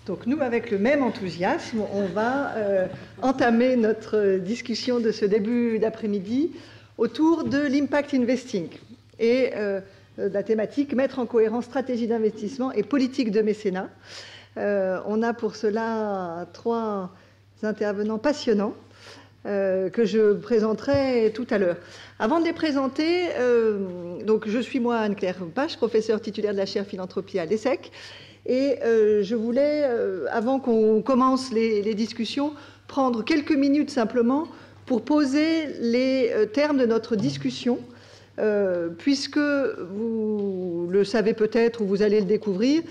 Donc nous, avec le même enthousiasme, on va entamer notre discussion de ce début d'après-midi autour de l'impact investing et la thématique « Mettre en cohérence stratégie d'investissement et politique de mécénat ». On a pour cela trois intervenants passionnants que je présenterai tout à l'heure. Avant de les présenter, donc je suis moi Anne-Claire Pache, professeure titulaire de la chaire philanthropie à l'ESSEC. Et je voulais, avant qu'on commence les discussions, prendre quelques minutes simplement pour poser les termes de notre discussion, puisque vous le savez peut-être ou vous allez le découvrir,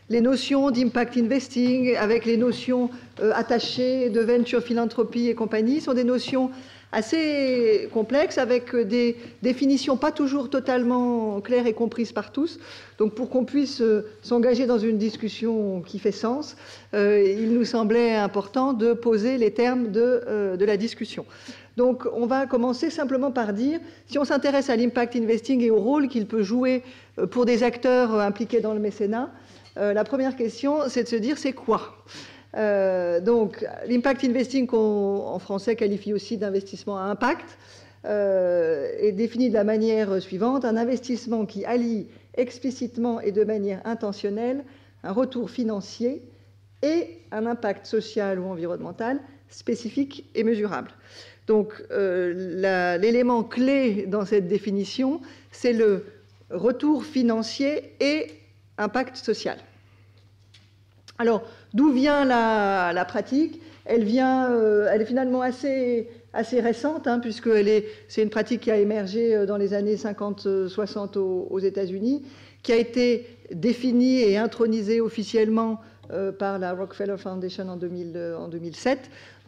les notions d'impact investing avec les notions attachées de venture philanthropie et compagnie sont des notions assez complexes avec des définitions pas toujours totalement claires et comprises par tous. Donc pour qu'on puisse s'engager dans une discussion qui fait sens, il nous semblait important de poser les termes de la discussion. Donc on va commencer simplement par dire, si on s'intéresse à l'impact investing et au rôle qu'il peut jouer pour des acteurs impliqués dans le mécénat, la première question c'est de se dire c'est quoi ? Donc, l'impact investing, qu'on en français qualifie aussi d'investissement à impact, est défini de la manière suivante: un investissement qui allie explicitement et de manière intentionnelle un retour financier et un impact social ou environnemental spécifique et mesurable. Donc, l'élément clé dans cette définition, c'est le retour financier et impact social. Alors, d'où vient la pratique ? Elle est finalement assez récente, hein, puisque c'est une pratique qui a émergé dans les années 50-60 aux États-Unis, qui a été définie et intronisée officiellement par la Rockefeller Foundation en 2007.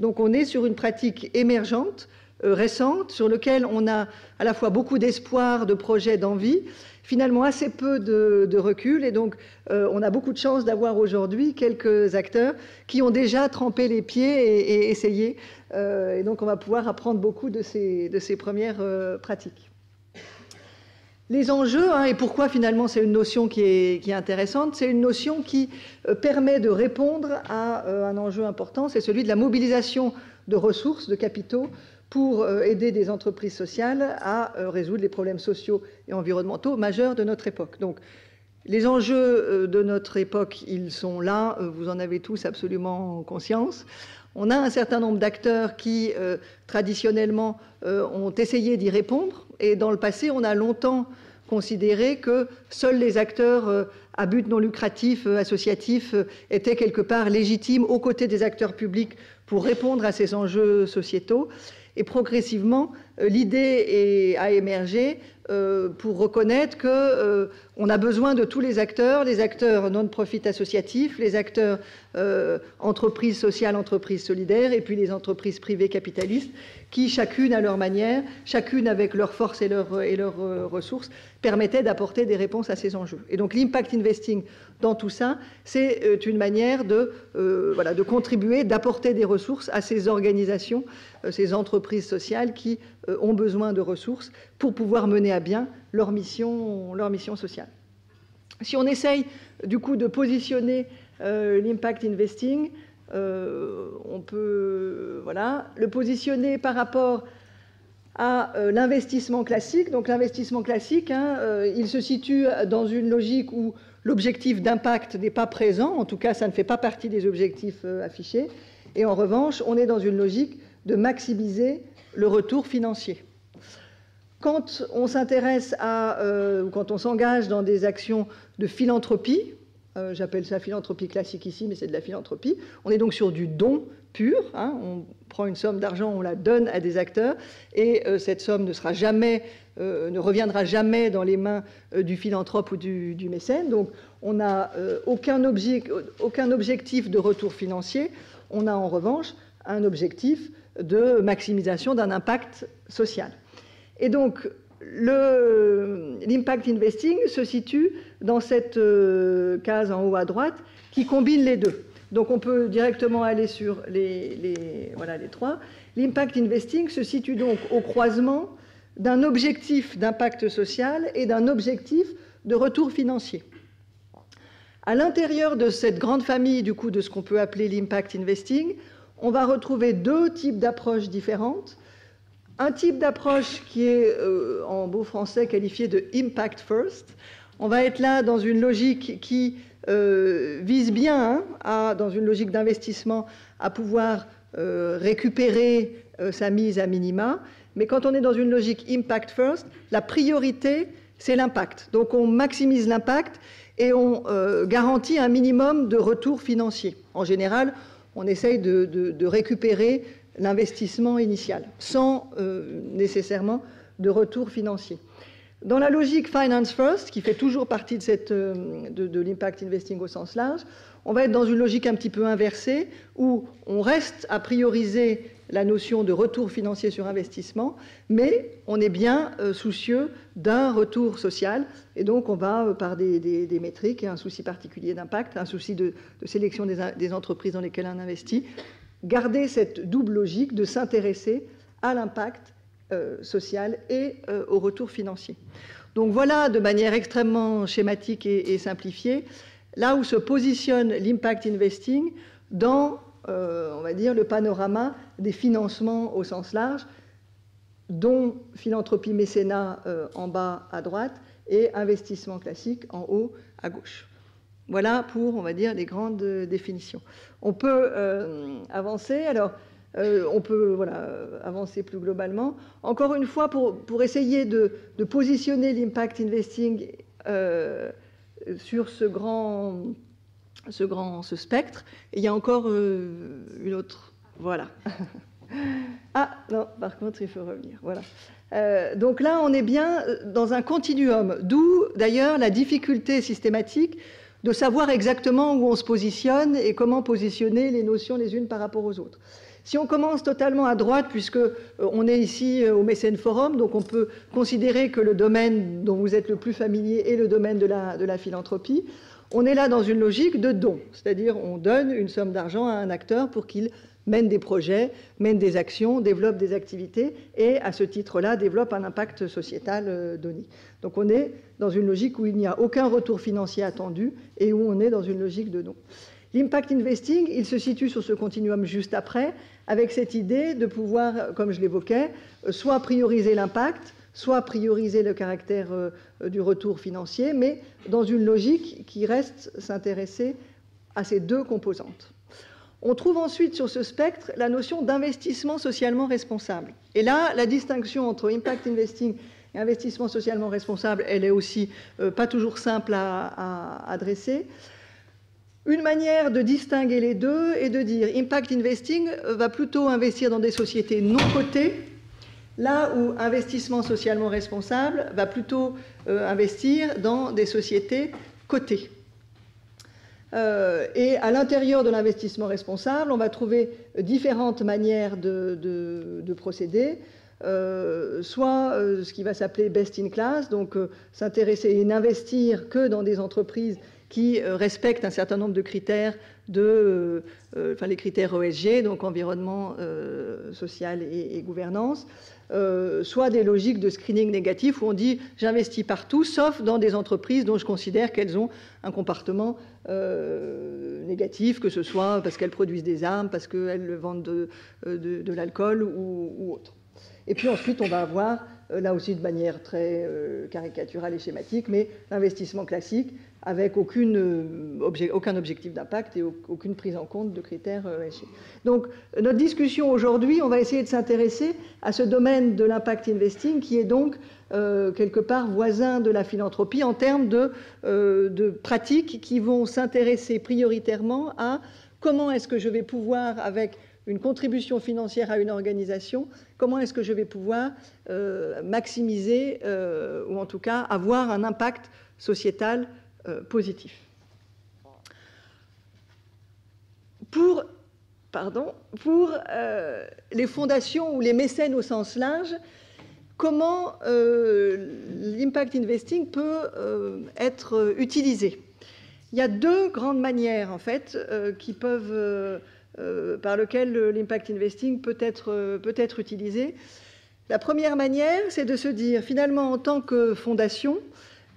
Donc, on est sur une pratique émergente, récente, sur laquelle on a à la fois beaucoup d'espoir, de projets, d'envie, finalement assez peu de recul, et donc on a beaucoup de chance d'avoir aujourd'hui quelques acteurs qui ont déjà trempé les pieds et essayé, et donc on va pouvoir apprendre beaucoup de ces premières pratiques. Les enjeux, hein, et pourquoi finalement c'est une notion qui est intéressante, c'est une notion qui permet de répondre à un enjeu important, c'est celui de la mobilisation de ressources, de capitaux, pour aider des entreprises sociales à résoudre les problèmes sociaux et environnementaux majeurs de notre époque. Donc, les enjeux de notre époque, ils sont là, vous en avez tous absolument conscience. On a un certain nombre d'acteurs qui, traditionnellement, ont essayé d'y répondre, et dans le passé, on a longtemps considéré que seuls les acteurs à but non lucratif, associatifs, étaient quelque part légitimes aux côtés des acteurs publics pour répondre à ces enjeux sociétaux. Et progressivement, l'idée a émergé pour reconnaître qu'on a besoin de tous les acteurs non-profit associatifs, les acteurs entreprises sociales, entreprises solidaires, et puis les entreprises privées capitalistes, qui, chacune à leur manière, chacune avec leurs forces et leurs ressources, permettaient d'apporter des réponses à ces enjeux. Et donc l'impact investing dans tout ça, c'est une manière de contribuer, d'apporter des ressources à ces organisations, ces entreprises sociales qui ont besoin de ressources pour pouvoir mener à bien leur mission sociale. Si on essaye du coup de positionner l'impact investing, on peut le positionner par rapport à l'investissement classique. Donc l'investissement classique, il se situe dans une logique où l'objectif d'impact n'est pas présent, en tout cas ça ne fait pas partie des objectifs affichés, et en revanche on est dans une logique de maximiser le retour financier. Quand on s'intéresse quand on s'engage dans des actions de philanthropie, j'appelle ça philanthropie classique ici, mais c'est de la philanthropie, on est donc sur du don pur, hein, on prend une somme d'argent, on la donne à des acteurs, et cette somme ne reviendra jamais dans les mains du philanthrope ou du mécène, donc on n'a aucun objectif de retour financier, on a en revanche un objectif de maximisation d'un impact social. Et donc, l'impact investing se situe dans cette case en haut à droite qui combine les deux. Donc, on peut directement aller sur les trois. L'impact investing se situe donc au croisement d'un objectif d'impact social et d'un objectif de retour financier. À l'intérieur de cette grande famille, du coup, de ce qu'on peut appeler l'impact investing, on va retrouver deux types d'approches différentes. Un type d'approche qui est, en beau français, qualifié de impact first. On va être là dans une logique qui vise bien, dans une logique d'investissement, à pouvoir récupérer sa mise à minima. Mais quand on est dans une logique impact first, la priorité, c'est l'impact. Donc on maximise l'impact et on garantit un minimum de retour financier. En général, on essaye de récupérer l'investissement initial, sans nécessairement de retour financier. Dans la logique Finance First, qui fait toujours partie de l'impact investing au sens large, on va être dans une logique un petit peu inversée, où on reste à prioriser la notion de retour financier sur investissement, mais on est bien soucieux d'un retour social, et donc on va, par des métriques et un souci particulier d'impact, un souci de sélection des entreprises dans lesquelles on investit, garder cette double logique de s'intéresser à l'impact social et au retour financier. Donc voilà, de manière extrêmement schématique et simplifiée, là où se positionne l'impact investing dans, on va dire, le panorama des financements au sens large, dont philanthropie mécénat en bas à droite et investissement classique en haut à gauche. Voilà pour, on va dire, les grandes définitions. On peut avancer. Alors, on peut avancer plus globalement. Encore une fois, pour essayer de positionner l'impact investing sur ce spectre, il y a encore une autre. Voilà. Ah non, par contre, il faut revenir. Voilà. Donc là, on est bien dans un continuum, d'où d'ailleurs la difficulté systématique de savoir exactement où on se positionne et comment positionner les notions les unes par rapport aux autres. Si on commence totalement à droite, puisqu'on est ici au Mécène Forum, donc on peut considérer que le domaine dont vous êtes le plus familier est le domaine de la philanthropie, on est là dans une logique de don, c'est-à-dire on donne une somme d'argent à un acteur pour qu'il mène des projets, mène des actions, développe des activités et, à ce titre-là, développe un impact sociétal donné. Donc on est dans une logique où il n'y a aucun retour financier attendu et où on est dans une logique de don. L'impact investing, il se situe sur ce continuum juste après, avec cette idée de pouvoir, comme je l'évoquais, soit prioriser l'impact, soit prioriser le caractère du retour financier, mais dans une logique qui reste s'intéresser à ces deux composantes. On trouve ensuite sur ce spectre la notion d'investissement socialement responsable. Et là, la distinction entre impact investing et investissement socialement responsable, elle est aussi pas toujours simple à adresser. Une manière de distinguer les deux est de dire impact investing va plutôt investir dans des sociétés non cotées, là où investissement socialement responsable va plutôt investir dans des sociétés cotées. Et à l'intérieur de l'investissement responsable, on va trouver différentes manières de procéder, soit ce qui va s'appeler best in class, donc s'intéresser et n'investir que dans des entreprises qui respectent un certain nombre de critères, les critères ESG, donc environnement, social et gouvernance, soit des logiques de screening négatif où on dit j'investis partout, sauf dans des entreprises dont je considère qu'elles ont un comportement négatif, que ce soit parce qu'elles produisent des armes, parce qu'elles vendent de l'alcool ou autre. Et puis ensuite, on va avoir, là aussi de manière très caricaturale et schématique, mais l'investissement classique avec aucun objectif d'impact et aucune prise en compte de critères ESG. Donc, notre discussion aujourd'hui, on va essayer de s'intéresser à ce domaine de l'impact investing qui est donc quelque part voisin de la philanthropie en termes de pratiques qui vont s'intéresser prioritairement à comment est-ce que je vais pouvoir, avec une contribution financière à une organisation, comment est-ce que je vais pouvoir maximiser ou en tout cas avoir un impact sociétal positif. Pour les fondations ou les mécènes au sens large, comment l'impact investing peut être utilisé? Il y a deux grandes manières, en fait, par lesquelles l'impact investing peut être utilisé. La première manière, c'est de se dire, finalement, en tant que fondation,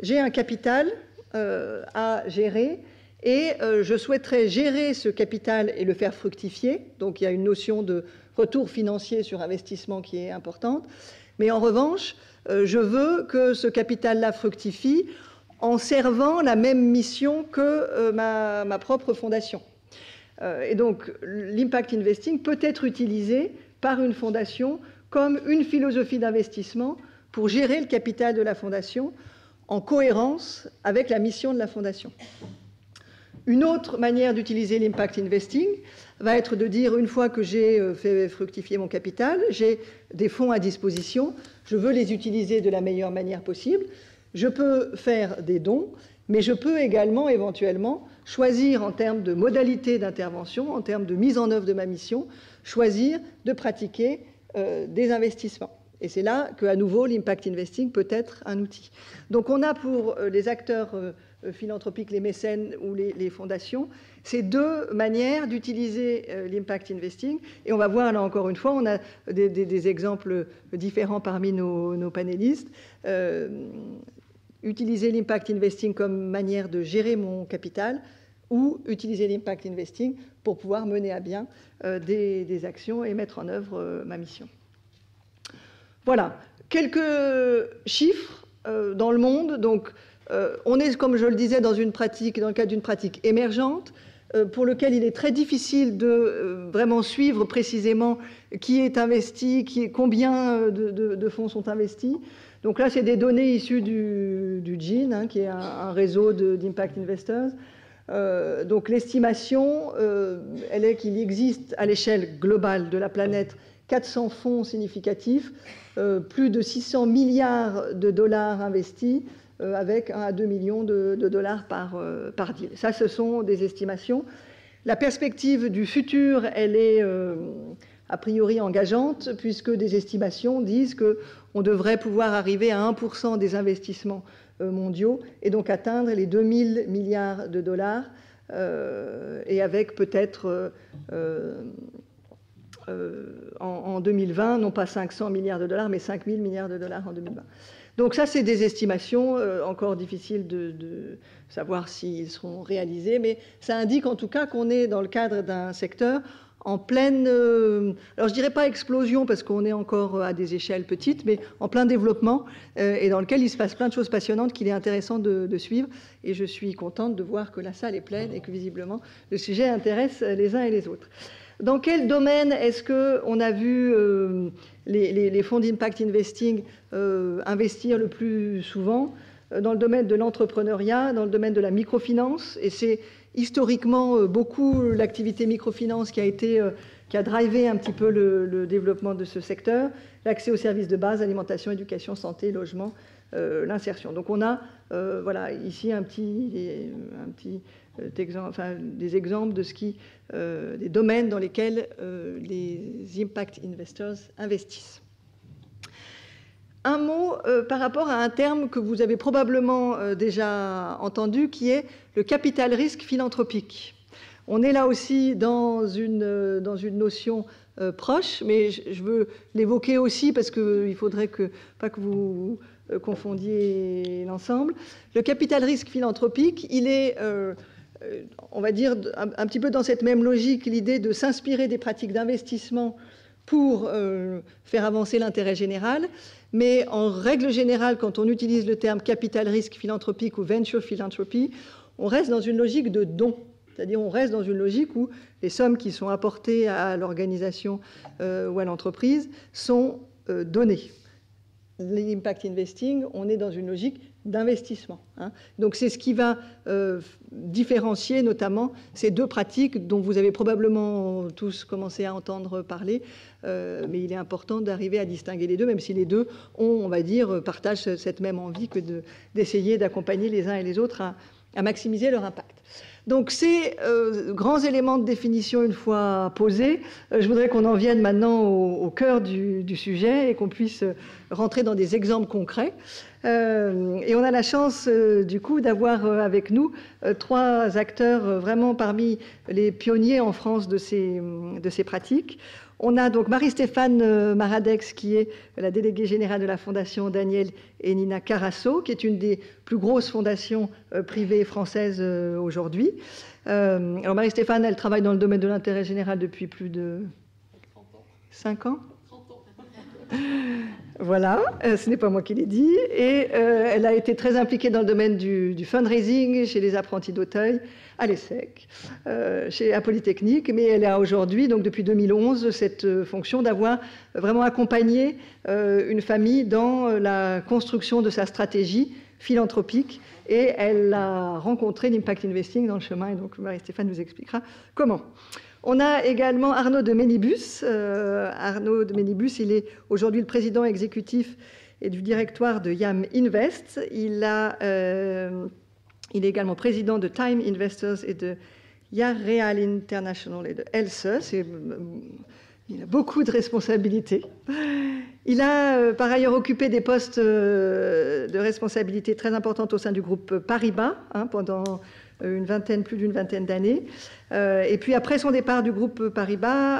j'ai un capital à gérer et je souhaiterais gérer ce capital et le faire fructifier. Donc il y a une notion de retour financier sur investissement qui est importante. Mais en revanche, je veux que ce capital-là fructifie en servant la même mission que ma propre fondation. Et donc l'impact investing peut être utilisé par une fondation comme une philosophie d'investissement pour gérer le capital de la fondation en cohérence avec la mission de la fondation. Une autre manière d'utiliser l'impact investing va être de dire, une fois que j'ai fait fructifier mon capital, j'ai des fonds à disposition, je veux les utiliser de la meilleure manière possible, je peux faire des dons, mais je peux également éventuellement choisir en termes de modalités d'intervention, en termes de mise en œuvre de ma mission, choisir de pratiquer des investissements. Et c'est là qu'à nouveau, l'impact investing peut être un outil. Donc on a pour les acteurs philanthropiques, les mécènes ou les fondations, ces deux manières d'utiliser l'impact investing. Et on va voir là encore une fois, on a des exemples différents parmi nos panélistes. Utiliser l'impact investing comme manière de gérer mon capital ou utiliser l'impact investing pour pouvoir mener à bien des actions et mettre en œuvre ma mission. Voilà, quelques chiffres dans le monde. Donc, on est, comme je le disais, dans le cadre d'une pratique émergente, pour lequel il est très difficile de vraiment suivre précisément qui est investi, combien de fonds sont investis. Donc là, c'est des données issues du GIN, qui est un réseau d'impact investors. Donc l'estimation, elle est qu'il existe à l'échelle globale de la planète 400 fonds significatifs, plus de 600 milliards de dollars investis, avec 1 à 2 millions de dollars par deal. Ça, ce sont des estimations. La perspective du futur, elle est a priori engageante, puisque des estimations disent qu'on devrait pouvoir arriver à 1% des investissements mondiaux et donc atteindre les 2000 milliards de dollars, et avec peut-être en 2020, non pas 500 milliards de dollars, mais 5000 milliards de dollars en 2020. Donc ça, c'est des estimations, encore difficiles de savoir s'ils seront réalisés, mais ça indique en tout cas qu'on est dans le cadre d'un secteur en pleine, alors je dirais pas explosion parce qu'on est encore à des échelles petites, mais en plein développement, et dans lequel il se passe plein de choses passionnantes qu'il est intéressant de suivre. Et je suis contente de voir que la salle est pleine et que visiblement le sujet intéresse les uns et les autres. Dans quel domaine est-ce qu'on a vu les fonds d'impact investing investir le plus souvent? Dans le domaine de l'entrepreneuriat, dans le domaine de la microfinance, et c'est historiquement beaucoup l'activité microfinance qui a drivé un petit peu le développement de ce secteur, l'accès aux services de base, alimentation, éducation, santé, logement, l'insertion. Donc on a voilà, ici des exemples de des domaines dans lesquels les impact investors investissent. Un mot par rapport à un terme que vous avez probablement déjà entendu, qui est le capital risque philanthropique. On est là aussi dans une notion proche, mais je veux l'évoquer aussi parce qu'il ne faudrait pas que vous confondiez l'ensemble. Le capital risque philanthropique, il est, on va dire, un petit peu dans cette même logique, l'idée de s'inspirer des pratiques d'investissement pour faire avancer l'intérêt général. Mais en règle générale, quand on utilise le terme capital risque philanthropique ou venture philanthropy, on reste dans une logique de don. C'est-à-dire on reste dans une logique où les sommes qui sont apportées à l'organisation ou à l'entreprise sont données. L'impact investing, on est dans une logique d'investissement. Donc c'est ce qui va différencier notamment ces deux pratiques dont vous avez probablement tous commencé à entendre parler, mais il est important d'arriver à distinguer les deux, même si les deux on va dire, partagent cette même envie que d'essayer d'accompagner les uns et les autres à maximiser leur impact. Donc ces grands éléments de définition une fois posés, je voudrais qu'on en vienne maintenant au cœur du sujet et qu'on puisse rentrer dans des exemples concrets. Et on a la chance, du coup, d'avoir avec nous 3 acteurs vraiment parmi les pionniers en France de ces pratiques. On a donc Marie-Stéphane Maradex, qui est la déléguée générale de la Fondation Daniel et Nina Carasso, qui est une des plus grosses fondations privées françaises aujourd'hui. Alors Marie-Stéphane, elle travaille dans le domaine de l'intérêt général depuis plus de 5 ans. 30 ans. Voilà, ce n'est pas moi qui l'ai dit. Et elle a été très impliquée dans le domaine du fundraising chez les apprentis d'Auteuil, à l'ESSEC, à Polytechnique. Mais elle a aujourd'hui, donc depuis 2011, cette fonction d'avoir vraiment accompagné une famille dans la construction de sa stratégie philanthropique. Et elle a rencontré l'Impact Investing dans le chemin. Et donc Marie-Stéphane nous expliquera comment. On a également Arnaud de Ménibus. Arnaud de Ménibus, il est aujourd'hui le président exécutif et du directoire de YAM Invest. Il est également président de Time Investors et de Yareal International et de Else. Il a beaucoup de responsabilités. Il a par ailleurs occupé des postes de responsabilité très importantes au sein du groupe Paribas pendant plus d'une vingtaine d'années. Et puis après son départ du groupe Paribas,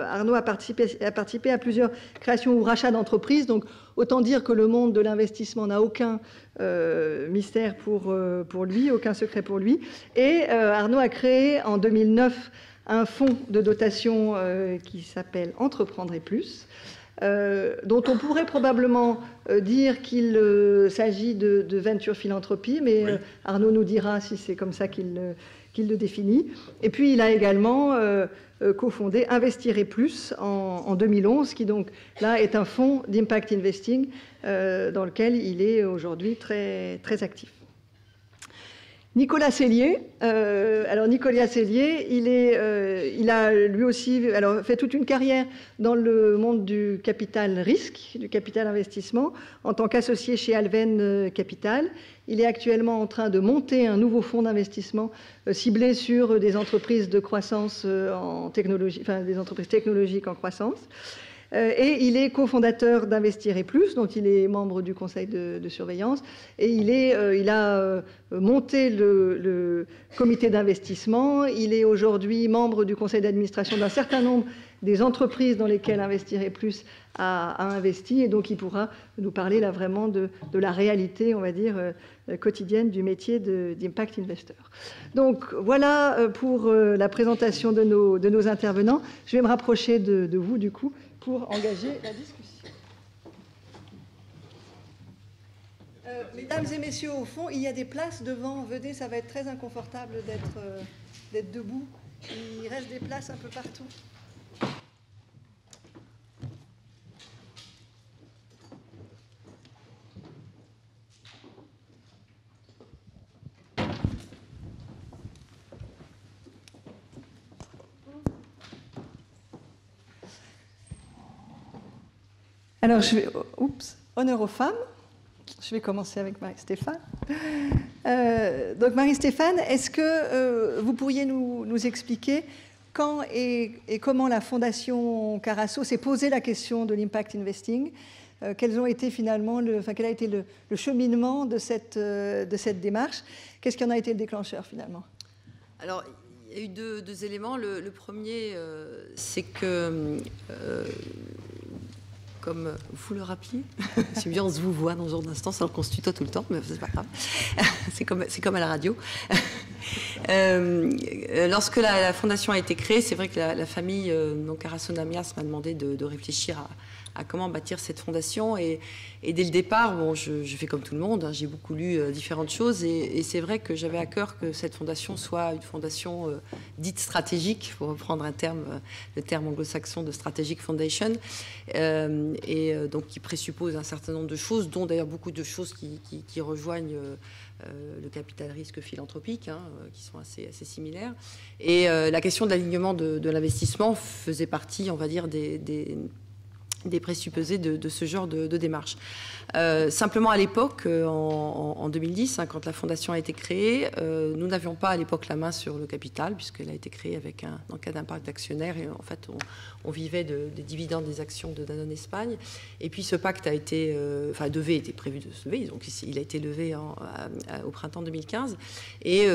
Arnaud a participé à plusieurs créations ou rachats d'entreprises. Donc autant dire que le monde de l'investissement n'a aucun mystère pour lui, aucun secret pour lui. Et Arnaud a créé en 2009 un fonds de dotation qui s'appelle Entreprendre et plus, dont on pourrait probablement dire qu'il s'agit de venture philanthropie, mais oui. Arnaud nous dira si c'est comme ça qu'il le définit. Et puis il a également cofondé Investir et plus en 2011, qui donc là est un fonds d'impact investing dans lequel il est aujourd'hui très, très actif. Nicolas Sellier, alors Nicolas Sellier, il a lui aussi fait toute une carrière dans le monde du capital risque, du capital investissement, en tant qu'associé chez Alven Capital. Il est actuellement en train de monter un nouveau fonds d'investissement ciblé sur des entreprises de croissance en technologie, enfin des entreprises technologiques en croissance. Et il est cofondateur d'Investir et plus, dont il est membre du conseil de surveillance. Et il a monté le comité d'investissement. Il est aujourd'hui membre du conseil d'administration d'un certain nombre des entreprises dans lesquelles Investir et plus a investi. Et donc il pourra nous parler là vraiment de la réalité, on va dire, quotidienne du métier d'impact investor. Donc voilà pour la présentation de nos intervenants. Je vais me rapprocher de vous du coup, pour engager la discussion. Mesdames et messieurs, au fond, il y a des places devant. Venez, ça va être très inconfortable d'être debout. Il reste des places un peu partout. Alors, honneur aux femmes. Je vais commencer avec Marie-Stéphane. Donc, Marie-Stéphane, est-ce que vous pourriez nous expliquer quand et comment la Fondation Carasso s'est posé la question de l'impact investing? Quels ont été finalement quel a été le cheminement de cette démarche? Qu'est-ce qui en a été le déclencheur finalement? Alors, il y a eu deux éléments. Le premier, c'est que comme vous le rappeliez, c'est bien, on se vous voit dans ce genre d'instance, alors qu'on se tutoie tout le temps, mais c'est pas grave. C'est comme à la radio. Lorsque la fondation a été créée, c'est vrai que la famille Carasso Namias m'a demandé de réfléchir à comment bâtir cette fondation. Et dès le départ, bon, je fais comme tout le monde, hein, j'ai beaucoup lu différentes choses. Et c'est vrai que j'avais à cœur que cette fondation soit une fondation dite stratégique, pour reprendre le terme anglo-saxon de Strategic Foundation, donc qui présuppose un certain nombre de choses, dont d'ailleurs beaucoup de choses qui rejoignent le capital risque philanthropique, hein, qui sont assez similaires. Et la question de l'alignement de l'investissement faisait partie, on va dire, des des présupposés de ce genre de démarche. Simplement à l'époque, en 2010, quand la fondation a été créée, nous n'avions pas à l'époque la main sur le capital, puisqu'elle a été créée avec un cas d'impact actionnaire, et en fait on vivait des dividendes des actions de Danone Espagne. Et puis ce pacte a été, était prévu de se lever, donc il a été levé au printemps 2015. Et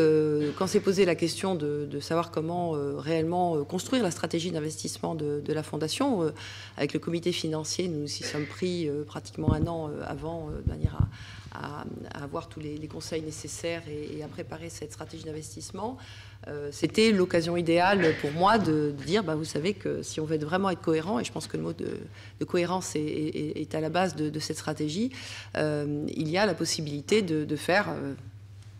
quand s'est posée la question de savoir comment réellement construire la stratégie d'investissement de la fondation, avec le comité financier, nous nous y sommes pris pratiquement un an avant, de manière à avoir tous les conseils nécessaires et à préparer cette stratégie d'investissement. C'était l'occasion idéale pour moi de dire, vous savez que si on veut vraiment être cohérent, et je pense que le mot de cohérence est à la base de cette stratégie, il y a la possibilité de faire...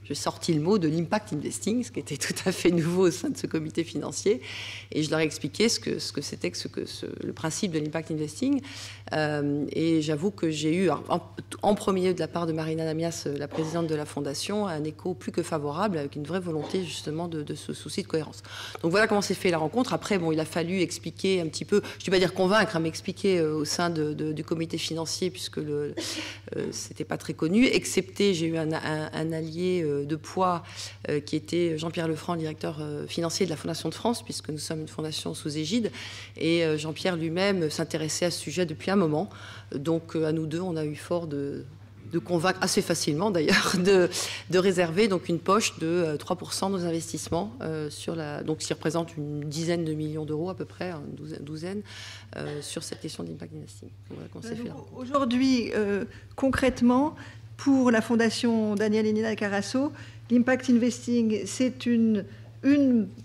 J'ai sorti le mot de l'impact investing, ce qui était tout à fait nouveau au sein de ce comité financier. Et je leur ai expliqué ce que c'était le principe de l'impact investing. Et j'avoue que j'ai eu, en premier lieu de la part de Marina Namias, la présidente de la Fondation, un écho plus que favorable, avec une vraie volonté justement de ce souci de cohérence. Donc voilà comment s'est fait la rencontre. Après, il a fallu expliquer un petit peu, je ne vais pas dire convaincre, mais expliquer au sein du comité financier, puisque c'était pas très connu, excepté j'ai eu un allié de poids qui était Jean-Pierre Lefranc, directeur financier de la Fondation de France, puisque nous sommes une fondation sous égide, et Jean-Pierre lui-même s'intéressait à ce sujet depuis un moment. Donc à nous deux, on a eu fort de convaincre assez facilement d'ailleurs de réserver donc une poche de 3% de nos investissements donc ce qui représente une dizaine de millions d'euros à peu près, une douzaine sur cette question d'impact investing. Voilà, aujourd'hui, concrètement, pour la Fondation Daniel et Nina Carasso, l'impact investing, c'est une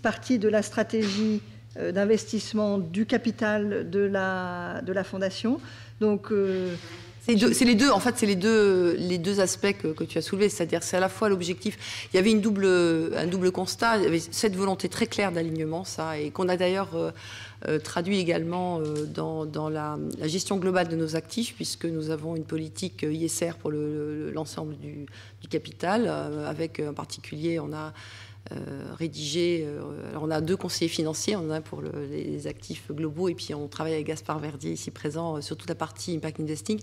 partie de la stratégie d'investissement du capital de la Fondation. Donc, c'est les deux, en fait, c'est les deux aspects que tu as soulevés. C'est-à-dire, c'est à la fois l'objectif. Il y avait un double constat. Il y avait cette volonté très claire d'alignement, ça, et qu'on a d'ailleurs traduit également dans la gestion globale de nos actifs, puisque nous avons une politique ISR pour l'ensemble du capital, avec en particulier, on a rédigé. Alors on a deux conseillers financiers, on en a un pour les actifs globaux, et puis on travaille avec Gaspard Verdier ici présent sur toute la partie impact investing,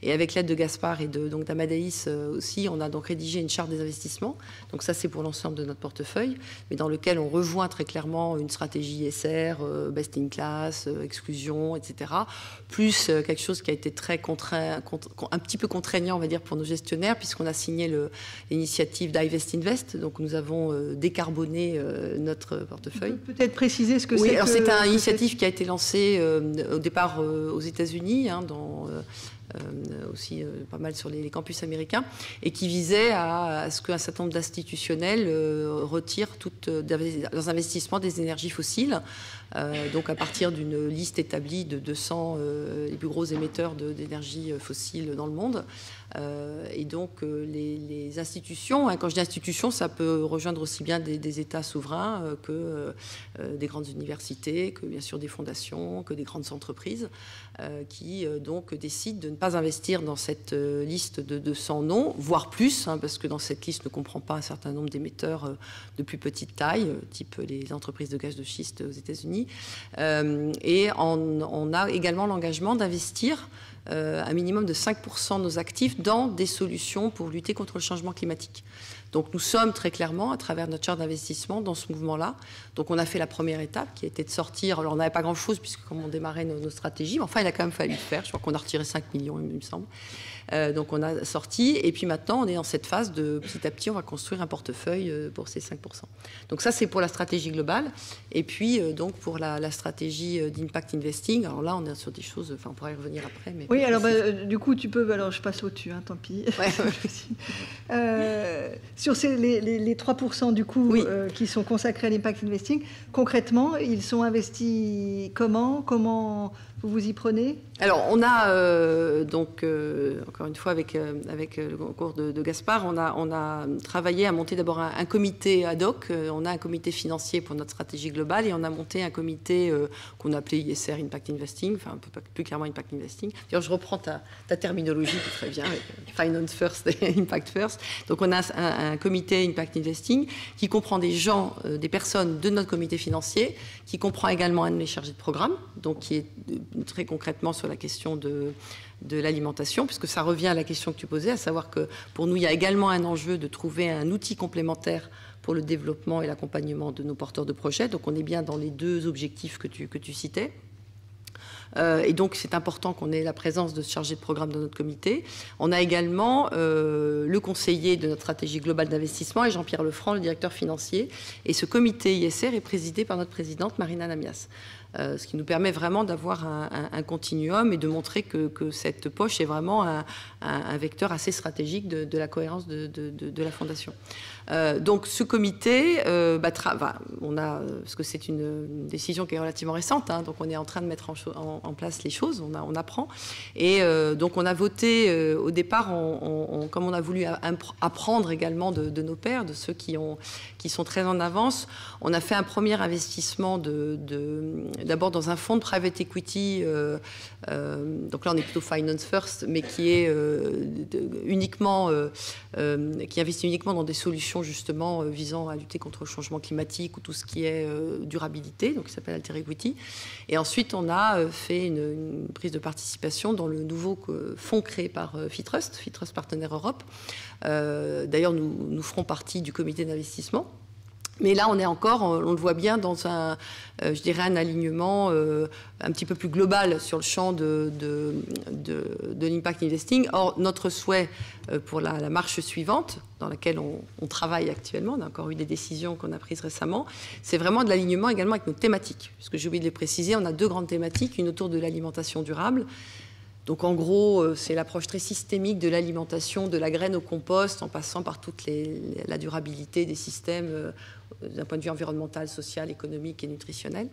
et avec l'aide de Gaspard et donc d'Amadeus aussi, on a donc rédigé une charte des investissements. Donc ça, c'est pour l'ensemble de notre portefeuille, mais dans lequel on rejoint très clairement une stratégie ISR, best in class, exclusion, etc. Plus quelque chose qui a été très contraint, un petit peu contraignant, on va dire, pour nos gestionnaires, puisqu'on a signé l'initiative d'Ivest Invest. Donc nous avons décarboner notre portefeuille. Peut-être préciser ce que c'est. Oui, alors c'est une initiative qui a été lancée au départ aux États-Unis, aussi pas mal sur les campus américains, et qui visait à ce qu'un certain nombre d'institutionnels retirent leurs investissements des énergies fossiles. Donc à partir d'une liste établie de 200 les plus gros émetteurs d'énergie fossile dans le monde. Et donc les institutions, quand je dis institutions, ça peut rejoindre aussi bien des États souverains que des grandes universités, que bien sûr des fondations, que des grandes entreprises qui donc décident de ne pas investir dans cette liste de 200 noms, voire plus, parce que dans cette liste ne comprend pas un certain nombre d'émetteurs de plus petite taille, type les entreprises de gaz de schiste aux États-Unis. Et on a également l'engagement d'investir un minimum de 5% de nos actifs dans des solutions pour lutter contre le changement climatique. Donc nous sommes très clairement, à travers notre charte d'investissement, dans ce mouvement-là. Donc on a fait la première étape, qui était de sortir. Alors on n'avait pas grand-chose, puisque comme on démarrait nos stratégies, mais enfin il a quand même fallu le faire. Je crois qu'on a retiré 5 millions, il me semble. Donc on a sorti, et puis maintenant on est dans cette phase de petit à petit on va construire un portefeuille pour ces 5%. Donc ça c'est pour la stratégie globale, et puis donc pour la stratégie d'impact investing. Alors là on est sur des choses, enfin on pourrait y revenir après. Mais oui, alors du coup tu peux, alors je passe au-dessus, tant pis. Ouais. Sur les 3% du coup oui. Qui sont consacrés à l'impact investing, concrètement ils sont investis comment vous vous y prenez? Alors, on a, encore une fois, avec le concours de Gaspard, on a travaillé à monter d'abord un comité ad hoc. On a un comité financier pour notre stratégie globale, et on a monté un comité qu'on a appelé ISR Impact Investing, enfin un peu plus clairement Impact Investing. D'ailleurs, je reprends ta terminologie, qui est très bien, avec Finance First et Impact First. Donc, on a un comité Impact Investing qui comprend des personnes de notre comité financier, qui comprend également un de mes chargés de programme, donc qui est très concrètement sur la question de l'alimentation, puisque ça revient à la question que tu posais, à savoir que pour nous, il y a également un enjeu de trouver un outil complémentaire pour le développement et l'accompagnement de nos porteurs de projets. Donc on est bien dans les deux objectifs que tu citais. Et donc, c'est important qu'on ait la présence de ce chargé de programme dans notre comité. On a également le conseiller de notre stratégie globale d'investissement et Jean-Pierre Lefranc, le directeur financier. Et ce comité ISR est présidé par notre présidente Marina Namias. Ce qui nous permet vraiment d'avoir un continuum et de montrer que cette poche est vraiment un vecteur assez stratégique de la cohérence de la Fondation. Donc ce comité, parce que c'est une décision qui est relativement récente, hein, donc on est en train de mettre en place les choses, on apprend. Et donc on a voté au départ, comme on a voulu apprendre également de nos pairs, de ceux qui sont très en avance, on a fait un premier investissement d'abord dans un fonds de private equity, donc là on est plutôt finance first, mais qui est uniquement, qui investit uniquement dans des solutions justement visant à lutter contre le changement climatique ou tout ce qui est durabilité, donc qui s'appelle Alter Equity. Et ensuite on a fait une prise de participation dans le nouveau fonds créé par Fitrust Partenaires Europe. D'ailleurs nous ferons partie du comité d'investissement. Mais là, on est encore, on le voit bien, dans je dirais un alignement un petit peu plus global sur le champ de l'impact investing. Or, notre souhait pour la marche suivante, dans laquelle on travaille actuellement, on a encore eu des décisions qu'on a prises récemment, c'est vraiment de l'alignement également avec nos thématiques. Parce que j'ai oublié de les préciser, on a deux grandes thématiques, une autour de l'alimentation durable. Donc en gros, c'est l'approche très systémique de l'alimentation, de la graine au compost, en passant par toute la durabilité des systèmes d'un point de vue environnemental, social, économique et nutritionnel.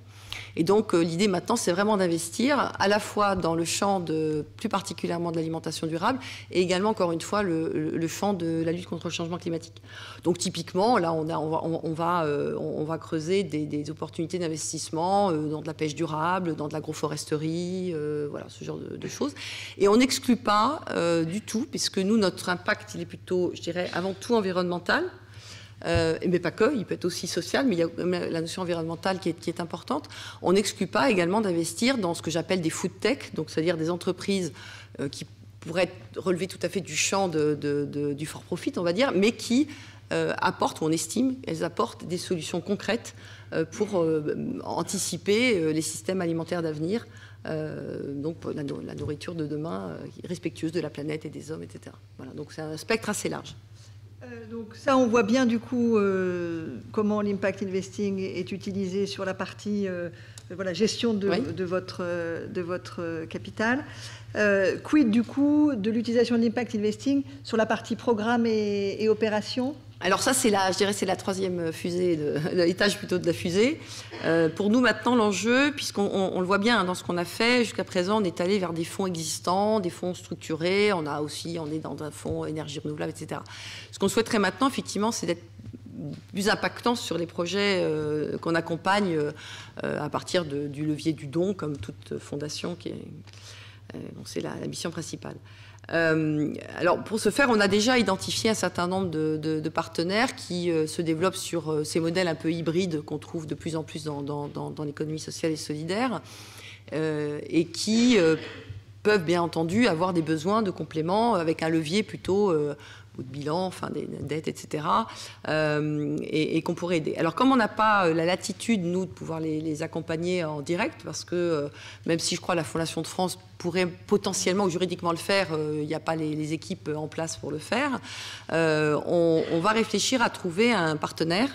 Et donc l'idée maintenant, c'est vraiment d'investir à la fois dans le champ plus particulièrement de l'alimentation durable et également, encore une fois, le champ de la lutte contre le changement climatique. Donc typiquement, là, on va creuser des opportunités d'investissement dans de la pêche durable, dans de l'agroforesterie, voilà, ce genre de choses. Et on n'exclut pas du tout, puisque nous, notre impact, il est plutôt, je dirais, avant tout environnemental, mais pas que, il peut être aussi social, mais il y a la notion environnementale qui est importante. On n'exclut pas également d'investir dans ce que j'appelle des food tech, donc c'est-à-dire des entreprises qui pourraient relever tout à fait du champ du for profit, on va dire, mais qui apportent, ou on estime, elles apportent des solutions concrètes pour anticiper les systèmes alimentaires d'avenir, donc pour la nourriture de demain, respectueuse de la planète et des hommes, etc. Voilà, donc c'est un spectre assez large. Donc ça, on voit bien du coup comment l'impact investing est utilisé sur la partie voilà, gestion de votre capital. Quid du coup de l'utilisation de l'impact investing sur la partie programme et opération? Alors ça, je dirais, c'est la troisième fusée, l'étage plutôt de la fusée. Pour nous maintenant, l'enjeu, puisqu'on le voit bien dans ce qu'on a fait, jusqu'à présent, on est allé vers des fonds existants, des fonds structurés, on est dans un fonds énergie renouvelable, etc. Ce qu'on souhaiterait maintenant, effectivement, c'est d'être plus impactant sur les projets qu'on accompagne à partir du levier du don, comme toute fondation c'est la mission principale. Alors pour ce faire, on a déjà identifié un certain nombre de partenaires qui se développent sur ces modèles un peu hybrides qu'on trouve de plus en plus dans l'économie sociale et solidaire et qui peuvent bien entendu avoir des besoins de compléments avec un levier plutôt ou de bilan, enfin des dettes, etc. Et qu'on pourrait aider. Alors comme on n'a pas la latitude, nous, de pouvoir les accompagner en direct, parce que même si je crois la Fondation de France pourrait potentiellement ou juridiquement le faire, il n'y a pas les équipes en place pour le faire, on va réfléchir à trouver un partenaire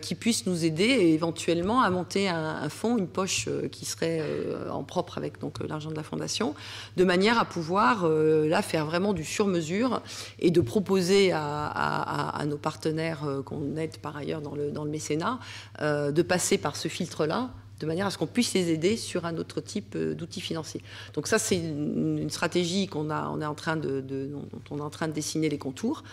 qui puisse nous aider et éventuellement à monter un fonds, une poche qui serait en propre avec l'argent de la Fondation, de manière à pouvoir là faire vraiment du sur-mesure et de proposer à nos partenaires qu'on aide par ailleurs dans le mécénat de passer par ce filtre-là, de manière à ce qu'on puisse les aider sur un autre type d'outils financiers. Donc ça, c'est une stratégie dont on est en train de dessiner les contours,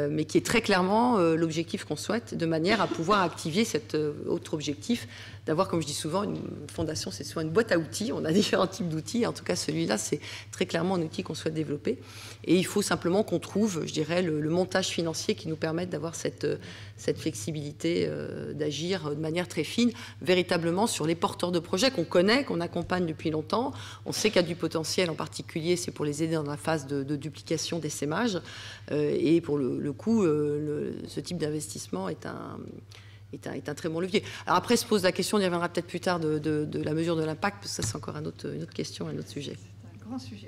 mais qui est très clairement l'objectif qu'on souhaite, de manière à pouvoir activer cet autre objectif, d'avoir, comme je dis souvent, une fondation, c'est souvent une boîte à outils. On a différents types d'outils. En tout cas, celui-là, c'est très clairement un outil qu'on souhaite développer. Et il faut simplement qu'on trouve, je dirais, le montage financier qui nous permette d'avoir cette flexibilité d'agir de manière très fine, véritablement sur les porteurs de projets qu'on connaît, qu'on accompagne depuis longtemps. On sait qu'il y a du potentiel, en particulier, c'est pour les aider dans la phase de duplication d'essaimage. Et pour le coup, ce type d'investissement est un très bon levier. Alors après, se pose la question, on y reviendra peut-être plus tard, de la mesure de l'impact, parce que ça, c'est encore une autre question, un autre sujet. C'est un grand sujet.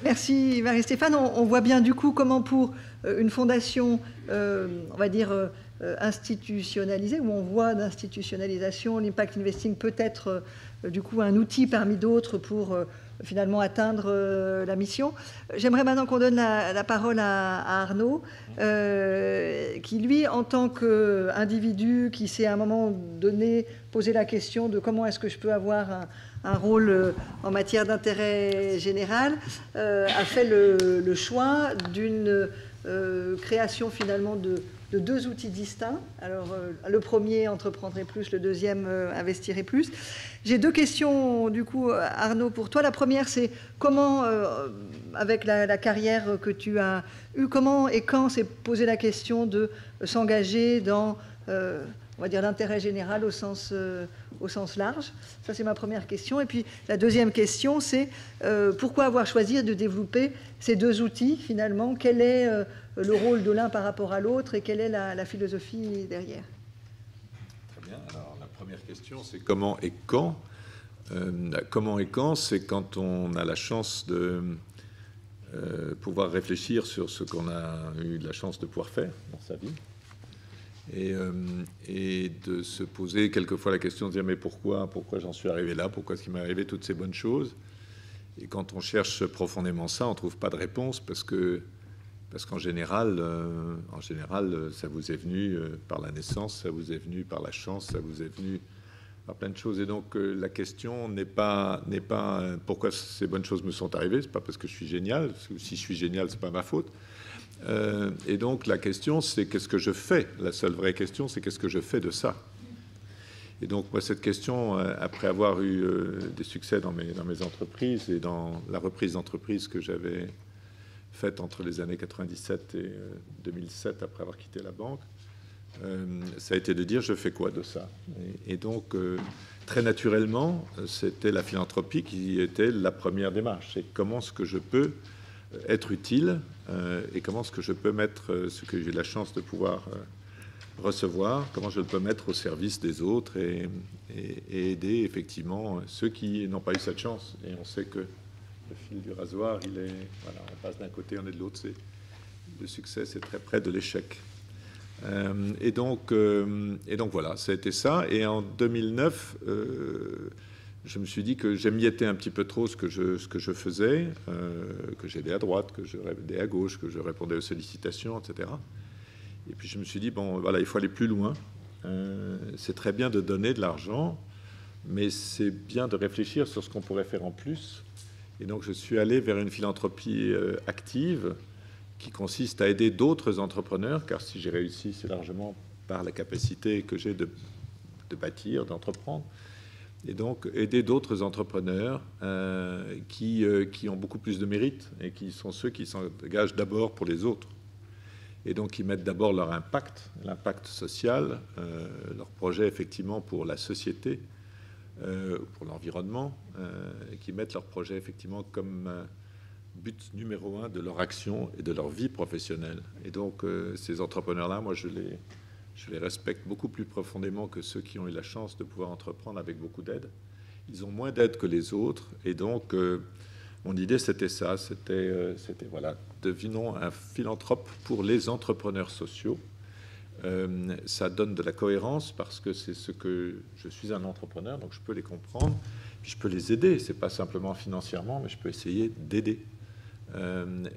Merci Marie-Stéphane. On voit bien du coup comment pour une fondation, on va dire, institutionnalisée, où on voit d'institutionnalisation, l'impact investing peut être du coup un outil parmi d'autres pour finalement atteindre la mission. J'aimerais maintenant qu'on donne la parole à Arnaud, qui lui, en tant qu'individu, qui s'est à un moment donné posé la question de comment est-ce que je peux avoir un rôle en matière d'intérêt général, a fait le choix d'une création finalement de deux outils distincts. Alors, le premier, Entreprendre et plus, le deuxième, Investir et plus. J'ai deux questions, du coup, Arnaud, pour toi. La première, c'est comment, avec la carrière que tu as eue, comment et quand s'est posé la question de s'engager dans, on va dire, l'intérêt général au sens large? Ça, c'est ma première question. Et puis, la deuxième question, c'est pourquoi avoir choisi de développer ces deux outils, finalement? Quel est le rôle de l'un par rapport à l'autre et quelle est la philosophie derrière? Très bien. Alors, la première question, c'est comment et quand. Comment et quand, c'est quand on a la chance de pouvoir réfléchir sur ce qu'on a eu la chance de pouvoir faire dans sa vie. Et de se poser quelquefois la question de dire mais pourquoi j'en suis arrivé là, pourquoi est-ce qu'il m'est arrivé toutes ces bonnes choses. Et quand on cherche profondément ça, on ne trouve pas de réponse parce qu'en général, ça vous est venu par la naissance, ça vous est venu par la chance, ça vous est venu par plein de choses. Et donc la question n'est pas pourquoi ces bonnes choses me sont arrivées, c'est pas parce que je suis génial, si je suis génial, c'est pas ma faute. Et donc la question, c'est qu'est-ce que je fais? La seule vraie question, c'est qu'est-ce que je fais de ça? Et donc moi, cette question, après avoir eu des succès dans mes entreprises et dans la reprise d'entreprise que j'avais faite entre les années 97 et 2007, après avoir quitté la banque, ça a été de dire je fais quoi de ça? Et donc très naturellement, c'était la philanthropie qui était la première démarche. C'est comment est-ce que je peux être utile et comment est-ce que je peux mettre ce que j'ai la chance de pouvoir recevoir, comment je peux mettre au service des autres et aider effectivement ceux qui n'ont pas eu cette chance. Et on sait que le fil du rasoir, voilà, on passe d'un côté, on est de l'autre. Le succès, c'est très près de l'échec. Et donc voilà, ça a été ça. Et en 2009, je me suis dit que j'émiettais un petit peu trop ce que je faisais, que j'aidais à droite, que je aidais à gauche, que je répondais aux sollicitations, etc. Et puis je me suis dit, bon, voilà, il faut aller plus loin. C'est très bien de donner de l'argent, mais c'est bien de réfléchir sur ce qu'on pourrait faire en plus. Et donc je suis allé vers une philanthropie active qui consiste à aider d'autres entrepreneurs, car si j'ai réussi, c'est largement par la capacité que j'ai de bâtir, d'entreprendre. Et donc aider d'autres entrepreneurs qui ont beaucoup plus de mérite et qui sont ceux qui s'engagent d'abord pour les autres. Et donc qui mettent d'abord leur impact, l'impact social, leur projet effectivement pour la société, pour l'environnement, qui mettent leur projet effectivement comme but numéro 1 de leur action et de leur vie professionnelle. Et donc ces entrepreneurs-là, moi je les respecte beaucoup plus profondément que ceux qui ont eu la chance de pouvoir entreprendre avec beaucoup d'aide. Ils ont moins d'aide que les autres. Et donc, mon idée, c'était ça. C'était voilà, devenons un philanthrope pour les entrepreneurs sociaux. Ça donne de la cohérence parce que c'est ce que... Je suis un entrepreneur, donc je peux les comprendre. Puis je peux les aider. Ce n'est pas simplement financièrement, mais je peux essayer d'aider.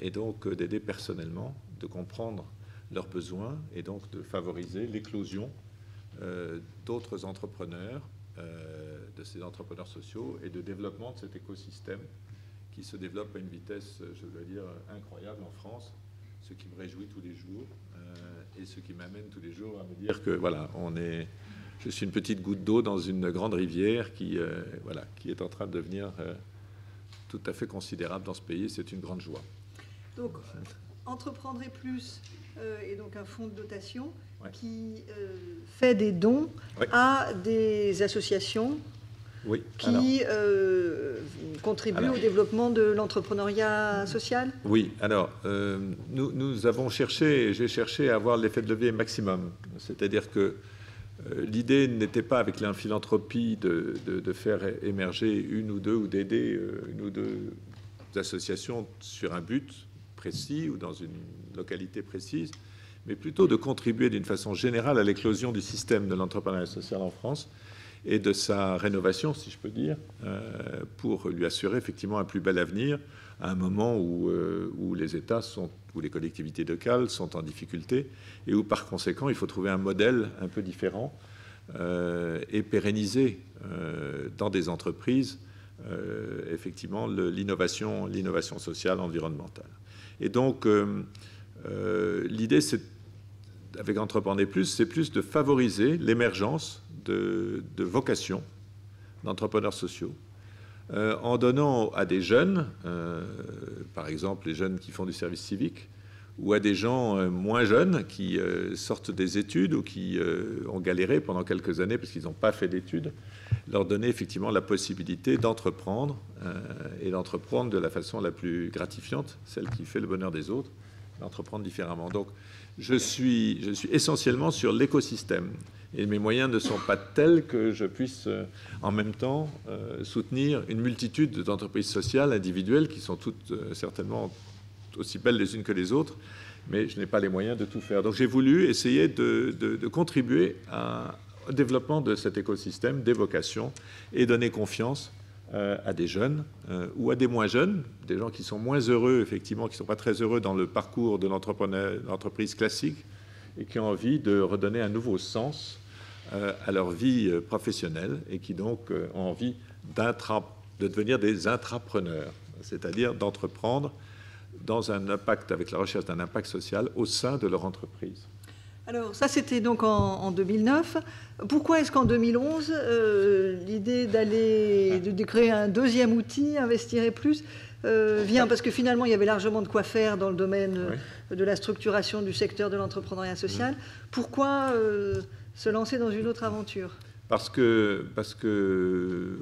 Et donc, d'aider personnellement, de comprendre leurs besoins et donc de favoriser l'éclosion d'autres entrepreneurs, de ces entrepreneurs sociaux et de développement de cet écosystème qui se développe à une vitesse, je dois dire, incroyable en France, ce qui me réjouit tous les jours et ce qui m'amène tous les jours à me dire que voilà, je suis une petite goutte d'eau dans une grande rivière qui est en train de devenir tout à fait considérable dans ce pays. C'est une grande joie. Donc, Entreprendre et plus, et donc un fonds de dotation. qui fait des dons à des associations qui contribuent au développement de l'entrepreneuriat social. Oui, alors nous avons cherché, j'ai cherché à avoir l'effet de levier maximum. C'est-à-dire que l'idée n'était pas avec la philanthropie de faire émerger une ou deux ou d'aider une ou deux associations sur un but précis ou dans une localité précise, mais plutôt de contribuer d'une façon générale à l'éclosion du système de l'entrepreneuriat social en France et de sa rénovation, si je peux dire, pour lui assurer effectivement un plus bel avenir à un moment où les États où les collectivités locales sont en difficulté et où par conséquent il faut trouver un modèle un peu différent et pérenniser dans des entreprises effectivement l'innovation sociale, environnementale. Et donc l'idée, avec Entreprendre Plus, c'est plus de favoriser l'émergence de vocations d'entrepreneurs sociaux en donnant à des jeunes, par exemple les jeunes qui font du service civique, ou à des gens moins jeunes qui sortent des études ou qui ont galéré pendant quelques années parce qu'ils n'ont pas fait d'études, leur donner effectivement la possibilité d'entreprendre et d'entreprendre de la façon la plus gratifiante, celle qui fait le bonheur des autres, d'entreprendre différemment. Donc je suis essentiellement sur l'écosystème et mes moyens ne sont pas tels que je puisse en même temps soutenir une multitude d'entreprises sociales individuelles qui sont toutes certainement aussi belles les unes que les autres, mais je n'ai pas les moyens de tout faire. Donc j'ai voulu essayer de contribuer au développement de cet écosystème, des vocations, et donner confiance à des jeunes ou à des moins jeunes, des gens qui sont moins heureux, effectivement, qui ne sont pas très heureux dans le parcours de l'entreprise classique et qui ont envie de redonner un nouveau sens à leur vie professionnelle et qui donc ont envie de devenir des intrapreneurs, c'est-à-dire d'entreprendre dans un impact, avec la recherche d'un impact social au sein de leur entreprise. Alors ça, c'était donc en 2009. Pourquoi est-ce qu'en 2011, l'idée de créer un deuxième outil, Investir Plus, vient? Parce que finalement, il y avait largement de quoi faire dans le domaine de la structuration du secteur de l'entrepreneuriat social. Pourquoi se lancer dans une autre aventure? Parce que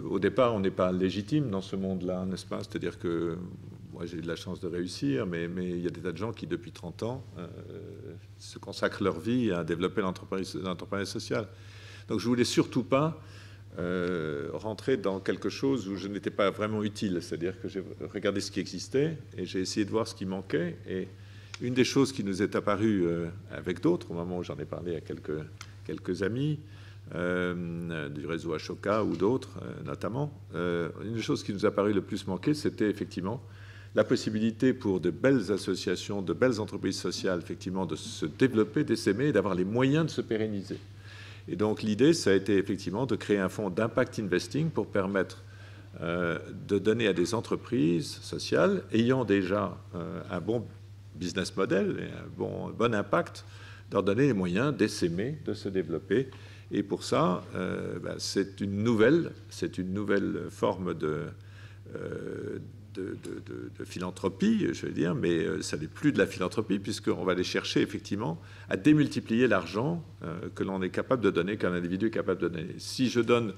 au départ, on n'est pas légitime dans ce monde-là, n'est-ce pas? C'est-à-dire que moi, j'ai eu de la chance de réussir, mais il y a des tas de gens qui, depuis 30 ans, se consacrent leur vie à développer l'entrepreneuriat social. Donc, je ne voulais surtout pas rentrer dans quelque chose où je n'étais pas vraiment utile. C'est-à-dire que j'ai regardé ce qui existait et j'ai essayé de voir ce qui manquait. Et une des choses qui nous est apparue avec d'autres, au moment où j'en ai parlé à quelques amis, du réseau Ashoka ou d'autres notamment, une des choses qui nous a paru le plus manquer, c'était effectivement la possibilité pour de belles associations, de belles entreprises sociales, effectivement, de se développer, d'essaimer et d'avoir les moyens de se pérenniser. Et donc l'idée, ça a été effectivement de créer un fonds d'impact investing pour permettre de donner à des entreprises sociales ayant déjà un bon business model et un bon impact, leur donner les moyens d'essaimer, de se développer. Et pour ça, c'est une nouvelle forme de philanthropie, je veux dire, mais ça n'est plus de la philanthropie puisqu'on va aller chercher effectivement à démultiplier l'argent que l'on est capable de donner, qu'un individu est capable de donner. Si je donne,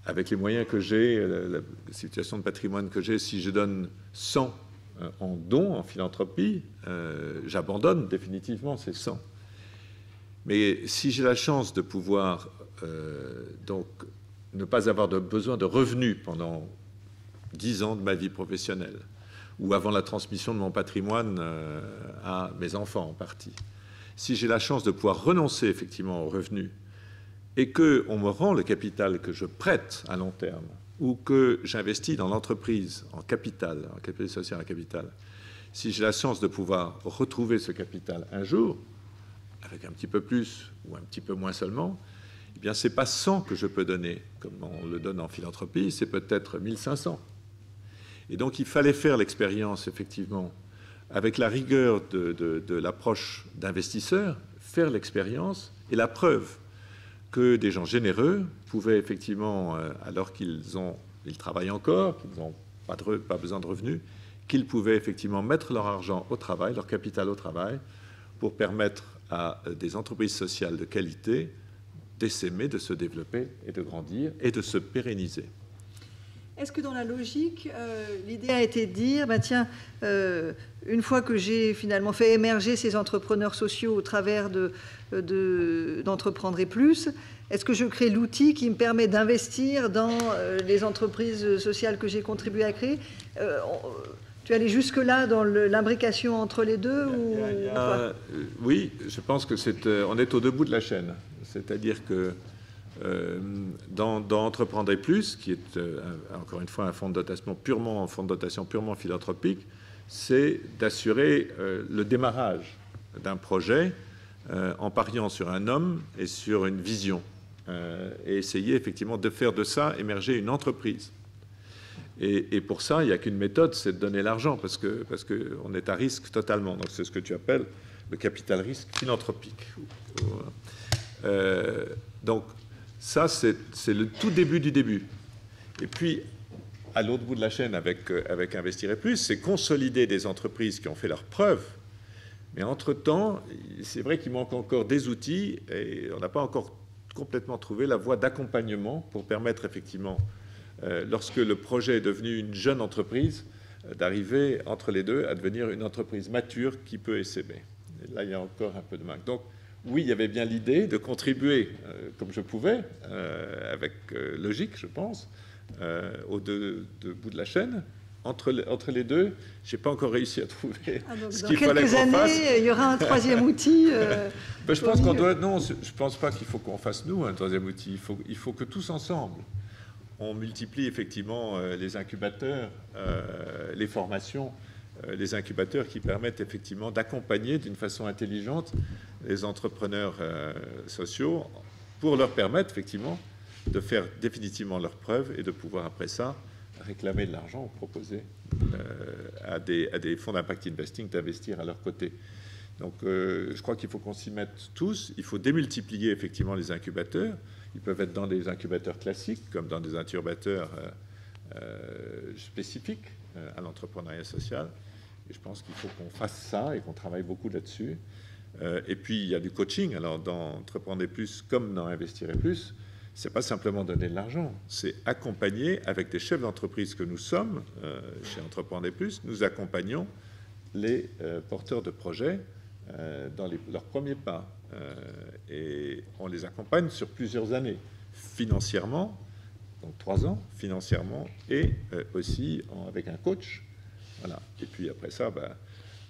avec les moyens que j'ai, la situation de patrimoine que j'ai, si je donne 100 en dons, en philanthropie, j'abandonne définitivement ces 100. Mais si j'ai la chance de pouvoir donc ne pas avoir besoin de revenus pendant 10 ans de ma vie professionnelle, ou avant la transmission de mon patrimoine à mes enfants en partie, si j'ai la chance de pouvoir renoncer effectivement aux revenus et qu'on me rend le capital que je prête à long terme, ou que j'investis dans l'entreprise en capital social, en capital, si j'ai la chance de pouvoir retrouver ce capital un jour, avec un petit peu plus ou un petit peu moins seulement, eh bien, ce n'est pas 100 que je peux donner, comme on le donne en philanthropie, c'est peut-être 1500. Et donc, il fallait faire l'expérience, effectivement, avec la rigueur de l'approche d'investisseur, faire l'expérience et la preuve que des gens généreux pouvaient, effectivement, alors qu'ils travaillent encore, qu'ils n'ont pas besoin de revenus, qu'ils pouvaient, effectivement, mettre leur argent au travail, leur capital au travail, pour permettre à des entreprises sociales de qualité d'essaimer, de se développer et de grandir et de se pérenniser. Est-ce que dans la logique, l'idée a été de dire, ben tiens, une fois que j'ai finalement fait émerger ces entrepreneurs sociaux au travers d'Entreprendre et Plus, est-ce que je crée l'outil qui me permet d'investir dans les entreprises sociales que j'ai contribué à créer? Tu es allé jusque-là dans l'imbrication entre les deux oui, je pense que on est au debout de la chaîne. C'est-à-dire que dans Entreprendre et Plus, qui est encore une fois un fonds de dotation purement philanthropique, c'est d'assurer le démarrage d'un projet en pariant sur un homme et sur une vision et essayer effectivement de faire de ça émerger une entreprise. Et pour ça, il n'y a qu'une méthode, c'est de donner l'argent, parce qu'on est à risque totalement. Donc c'est ce que tu appelles le capital risque philanthropique. Donc ça, c'est le tout début du début. Et puis, à l'autre bout de la chaîne, avec Investir et Plus, c'est consolider des entreprises qui ont fait leurs preuves. Mais entre-temps, c'est vrai qu'il manque encore des outils et on n'a pas encore complètement trouvé la voie d'accompagnement pour permettre effectivement, lorsque le projet est devenu une jeune entreprise, d'arriver entre les deux à devenir une entreprise mature qui peut essaimer. Et là, il y a encore un peu de manque. Donc, oui, il y avait bien l'idée de contribuer, comme je pouvais, avec logique, je pense, aux deux bouts de la chaîne. Entre les deux, je n'ai pas encore réussi à trouver ce qu'il fallait qu'on fasse. Dans quelques années, il y aura un troisième outil. Je pense qu'on doit... Non, je ne pense pas qu'il faut qu'on fasse, nous, un troisième outil. Il faut que tous ensemble, on multiplie effectivement les incubateurs, les formations, les incubateurs qui permettent effectivement d'accompagner d'une façon intelligente les entrepreneurs sociaux pour leur permettre effectivement de faire définitivement leurs preuves et de pouvoir après ça réclamer de l'argent ou proposer à des fonds d'impact investing d'investir à leur côté. Donc je crois qu'il faut qu'on s'y mette tous. Il faut démultiplier effectivement les incubateurs. Ils peuvent être dans des incubateurs classiques comme dans des incubateurs spécifiques à l'entrepreneuriat social. Et je pense qu'il faut qu'on fasse ça et qu'on travaille beaucoup là-dessus. Et puis, il y a du coaching. Alors, dans Entreprendre et Plus, comme dans Investir et Plus, ce n'est pas simplement donner de l'argent, c'est accompagner avec des chefs d'entreprise que nous sommes, chez Entreprendre et Plus, nous accompagnons les porteurs de projets dans leurs premiers pas. Et on les accompagne sur plusieurs années, financièrement, donc 3 ans, financièrement, et aussi avec un coach. Voilà. Et puis après ça,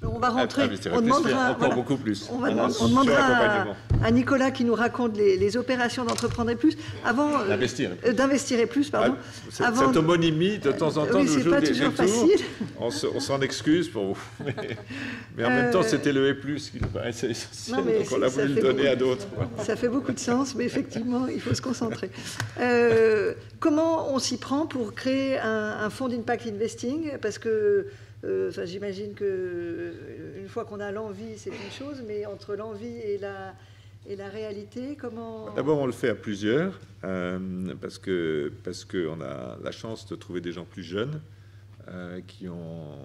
on va rentrer, on demandera encore beaucoup plus. On demandera à Nicolas qui nous raconte les opérations d'Entreprendre et Plus. Avant d'Investir et Plus, pardon. Cette homonymie, de temps en temps, nous joue des tours. Facile. On s'en excuse pour vous. Mais en même temps, c'était le et plus qui nous paraissait essentiel, donc on a voulu le donner à d'autres. Ça fait beaucoup de sens, mais effectivement, il faut se concentrer. Comment on s'y prend pour créer un fonds d'impact investing? Parce que j'imagine qu'une fois qu'on a l'envie, c'est une chose, mais entre l'envie et la réalité, comment... D'abord, on le fait à plusieurs, parce qu'on a la chance de trouver des gens plus jeunes qui ont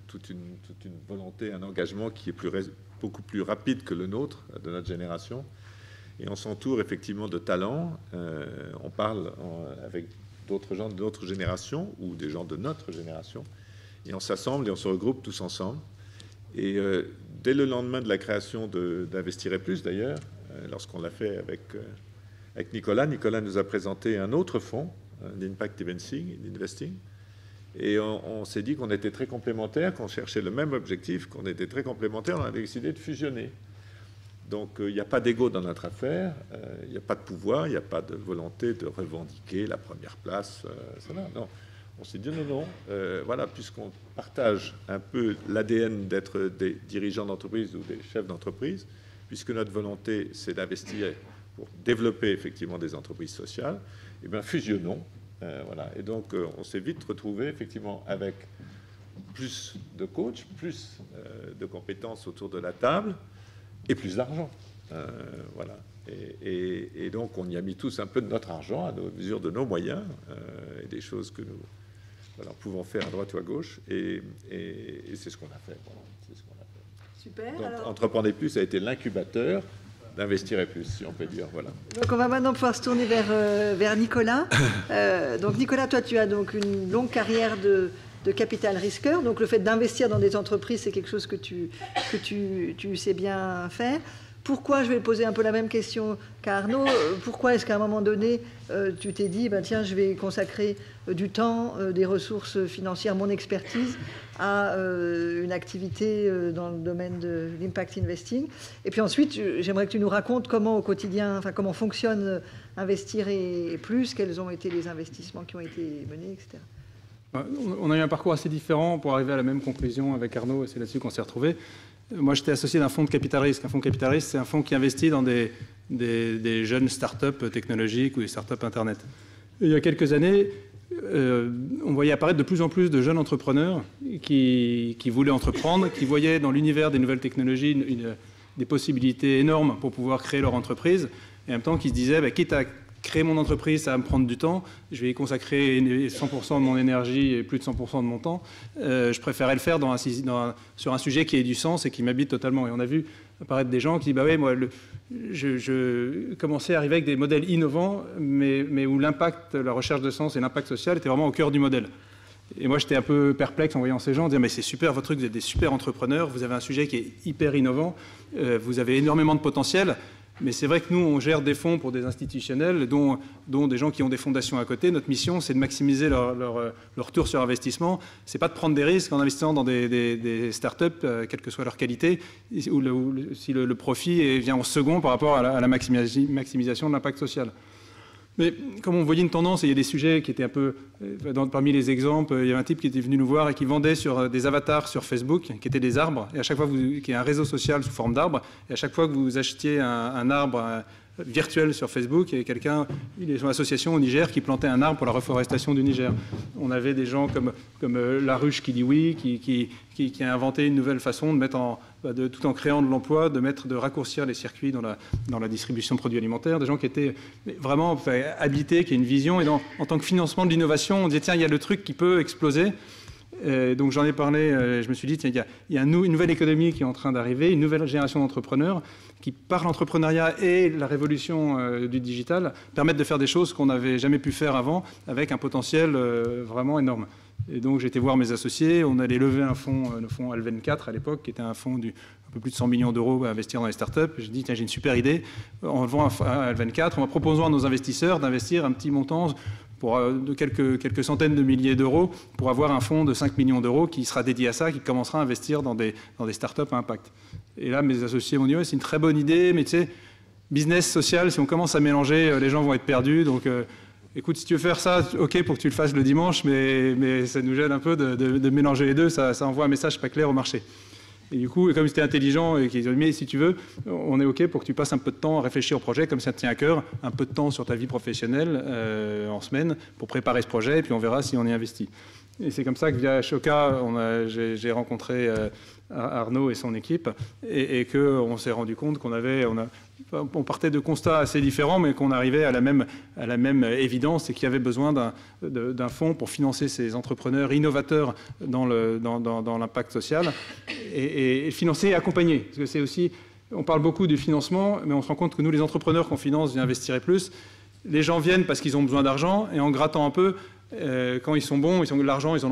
toute une volonté, un engagement qui est beaucoup plus rapide que le nôtre, de notre génération. Et on s'entoure effectivement de talents. On parle avec d'autres gens de notre génération ou des gens de notre génération. Et on s'assemble et on se regroupe tous ensemble. Et dès le lendemain de la création d'Investir et Plus, d'ailleurs, lorsqu'on l'a fait avec Nicolas nous a présenté un autre fonds, l'Impact Investing. Et on s'est dit qu'on était très complémentaires, qu'on cherchait le même objectif, qu'on était très complémentaires. On a décidé de fusionner. Donc il n'y a pas d'ego dans notre affaire, il n'y a pas de pouvoir, il n'y a pas de volonté de revendiquer la première place. Non. On s'est dit non, voilà, puisqu'on partage un peu l'ADN d'être des dirigeants d'entreprise ou des chefs d'entreprise, puisque notre volonté, c'est d'investir pour développer effectivement des entreprises sociales, et bien fusionnons. Voilà. Et donc, on s'est vite retrouvé effectivement avec plus de coachs, plus de compétences autour de la table et plus d'argent. Voilà. Et donc, on y a mis tous un peu de notre argent à mesure de nos moyens et des choses que nous pouvons faire à droite ou à gauche. Et c'est ce qu'on a fait. Voilà. C'est ce qu'on a fait. Super. Donc, Alors... Entreprendre plus a été l'incubateur d'Investir plus, si on peut dire. Voilà. Donc on va maintenant pouvoir se tourner vers Nicolas. Donc Nicolas, toi tu as donc une longue carrière de capital risqueur. Donc le fait d'investir dans des entreprises, c'est quelque chose que tu sais bien faire. Pourquoi, je vais poser un peu la même question qu'Arnaud, pourquoi est-ce qu'à un moment donné, tu t'es dit, ben, tiens, je vais consacrer du temps, des ressources financières, mon expertise à une activité dans le domaine de l'impact investing? Et puis ensuite, j'aimerais que tu nous racontes comment au quotidien, enfin comment fonctionne Investir et plus, quels ont été les investissements qui ont été menés, etc. On a eu un parcours assez différent pour arriver à la même conclusion avec Arnaud, et c'est là-dessus qu'on s'est retrouvés. Moi, j'étais associé d'un fonds de capital risque. Un fonds de capital risque, c'est un fonds qui investit dans des jeunes startups technologiques ou des startups Internet. Et il y a quelques années, on voyait apparaître de plus en plus de jeunes entrepreneurs qui voulaient entreprendre, qui voyaient dans l'univers des nouvelles technologies des possibilités énormes pour pouvoir créer leur entreprise, et en même temps qui se disaient, quitte à créer mon entreprise, ça va me prendre du temps, je vais y consacrer 100% de mon énergie et plus de 100% de mon temps, je préférais le faire sur un sujet qui ait du sens et qui m'habite totalement. Et on a vu apparaître des gens qui disent, moi, je commençais à arriver avec des modèles innovants, mais où l'impact, la recherche de sens et l'impact social étaient vraiment au cœur du modèle. Et moi, j'étais un peu perplexe en voyant ces gens, dire, mais c'est super votre truc, vous êtes des super entrepreneurs, vous avez un sujet qui est hyper innovant, vous avez énormément de potentiel. Mais c'est vrai que nous, on gère des fonds pour des institutionnels, dont des gens qui ont des fondations à côté. Notre mission, c'est de maximiser leur retour sur investissement. Ce n'est pas de prendre des risques en investissant dans des startups, quelle que soit leur qualité, si le profit vient en second par rapport à la maximisation de l'impact social. Mais comme on voyait une tendance, et il y a des sujets qui étaient un peu... parmi les exemples, il y avait un type qui était venu nous voir et qui vendait sur des avatars sur Facebook, qui étaient des arbres, et à chaque fois qui est un réseau social sous forme d'arbre, et à chaque fois que vous achetiez un arbre virtuel sur Facebook, il y avait quelqu'un, une association au Niger, qui plantait un arbre pour la reforestation du Niger. On avait des gens comme La Ruche qui dit oui, qui a inventé une nouvelle façon de mettre tout en créant de l'emploi, de raccourcir les circuits dans la distribution de produits alimentaires, des gens qui étaient vraiment habités, qui ont une vision. Et en tant que financement de l'innovation, on disait, tiens, il y a le truc qui peut exploser. Donc j'en ai parlé, je me suis dit, tiens, il y a une nouvelle économie qui est en train d'arriver, une nouvelle génération d'entrepreneurs qui, par l'entrepreneuriat et la révolution du digital, permettent de faire des choses qu'on n'avait jamais pu faire avant, avec un potentiel vraiment énorme. Et donc j'ai été voir mes associés, on allait lever un fonds, le fonds Al24 à l'époque, qui était un fonds un peu plus de 100 millions d'euros à investir dans les startups. J'ai dit, tiens, j'ai une super idée, on vend un Al24, on va proposer à nos investisseurs d'investir un petit montant de quelques centaines de milliers d'euros pour avoir un fonds de 5 millions d'euros qui sera dédié à ça, qui commencera à investir dans des startups à impact. Et là, mes associés m'ont dit, ouais, c'est une très bonne idée, mais tu sais, business, social, si on commence à mélanger, les gens vont être perdus. Donc, écoute, si tu veux faire ça, OK pour que tu le fasses le dimanche, mais ça nous gêne un peu de mélanger les deux, ça envoie un message pas clair au marché. Et du coup, comme c'était intelligent et qu'ils ont dit, mais si tu veux, on est OK pour que tu passes un peu de temps à réfléchir au projet, comme ça te tient à cœur, un peu de temps sur ta vie professionnelle en semaine pour préparer ce projet, et puis on verra si on y investit. Et c'est comme ça que via Ashoka, j'ai rencontré Arnaud et son équipe, et qu'on s'est rendu compte on partait de constats assez différents, mais qu'on arrivait à la même évidence, c'est qu'il y avait besoin d'un fonds pour financer ces entrepreneurs innovateurs dans l'impact social, et financer et accompagner. Parce que c'est aussi, on parle beaucoup du financement, mais on se rend compte que nous, les entrepreneurs qu'on finance via Investir et plus, les gens viennent parce qu'ils ont besoin d'argent, et en grattant un peu, quand ils sont bons, ils ont de l'argent, il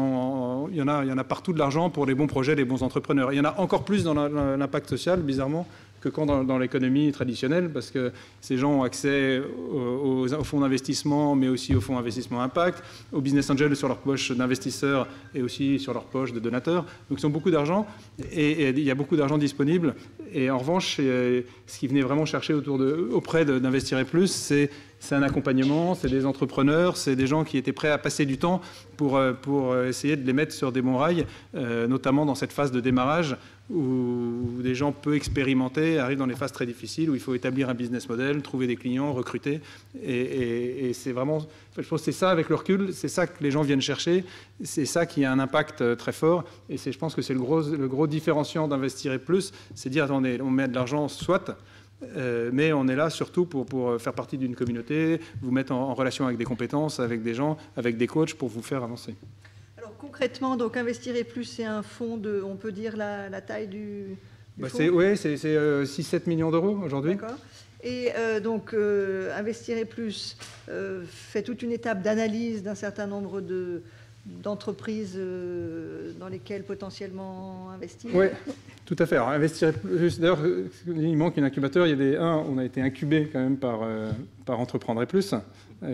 y en a partout de l'argent pour les bons projets, les bons entrepreneurs. Il y en a encore plus dans l'impact social, bizarrement, que quand dans l'économie traditionnelle, parce que ces gens ont accès aux fonds d'investissement, mais aussi aux fonds d'investissement impact, aux business angels sur leur poche d'investisseurs et aussi sur leur poche de donateurs. Donc ils ont beaucoup d'argent et il y a beaucoup d'argent disponible. Et en revanche, ce qu'ils venaient vraiment chercher auprès d'Investir et plus, c'est un accompagnement, c'est des entrepreneurs, c'est des gens qui étaient prêts à passer du temps pour essayer de les mettre sur des bons rails, notamment dans cette phase de démarrage où des gens peu expérimentés arrivent dans des phases très difficiles, où il faut établir un business model, trouver des clients, recruter. Et c'est vraiment, je pense que c'est ça, avec le recul, c'est ça que les gens viennent chercher, c'est ça qui a un impact très fort. Et je pense que c'est le gros différenciant d'Investir et plus, c'est dire, attendez, on met de l'argent, soit... mais on est là surtout pour faire partie d'une communauté, vous mettre en relation avec des compétences, avec des gens, avec des coachs pour vous faire avancer. Alors concrètement, donc Investir et plus, c'est un fonds de, on peut dire la taille Oui, c'est 6-7 millions d'euros aujourd'hui. D'accord. Et donc, Investir et Plus fait toute une étape d'analyse d'un certain nombre d'entreprises dans lesquelles potentiellement investir. Oui, tout à fait. Alors, Investir et Plus, d'ailleurs, il manque un incubateur. Il y a on a été incubé quand même par Entreprendre et Plus,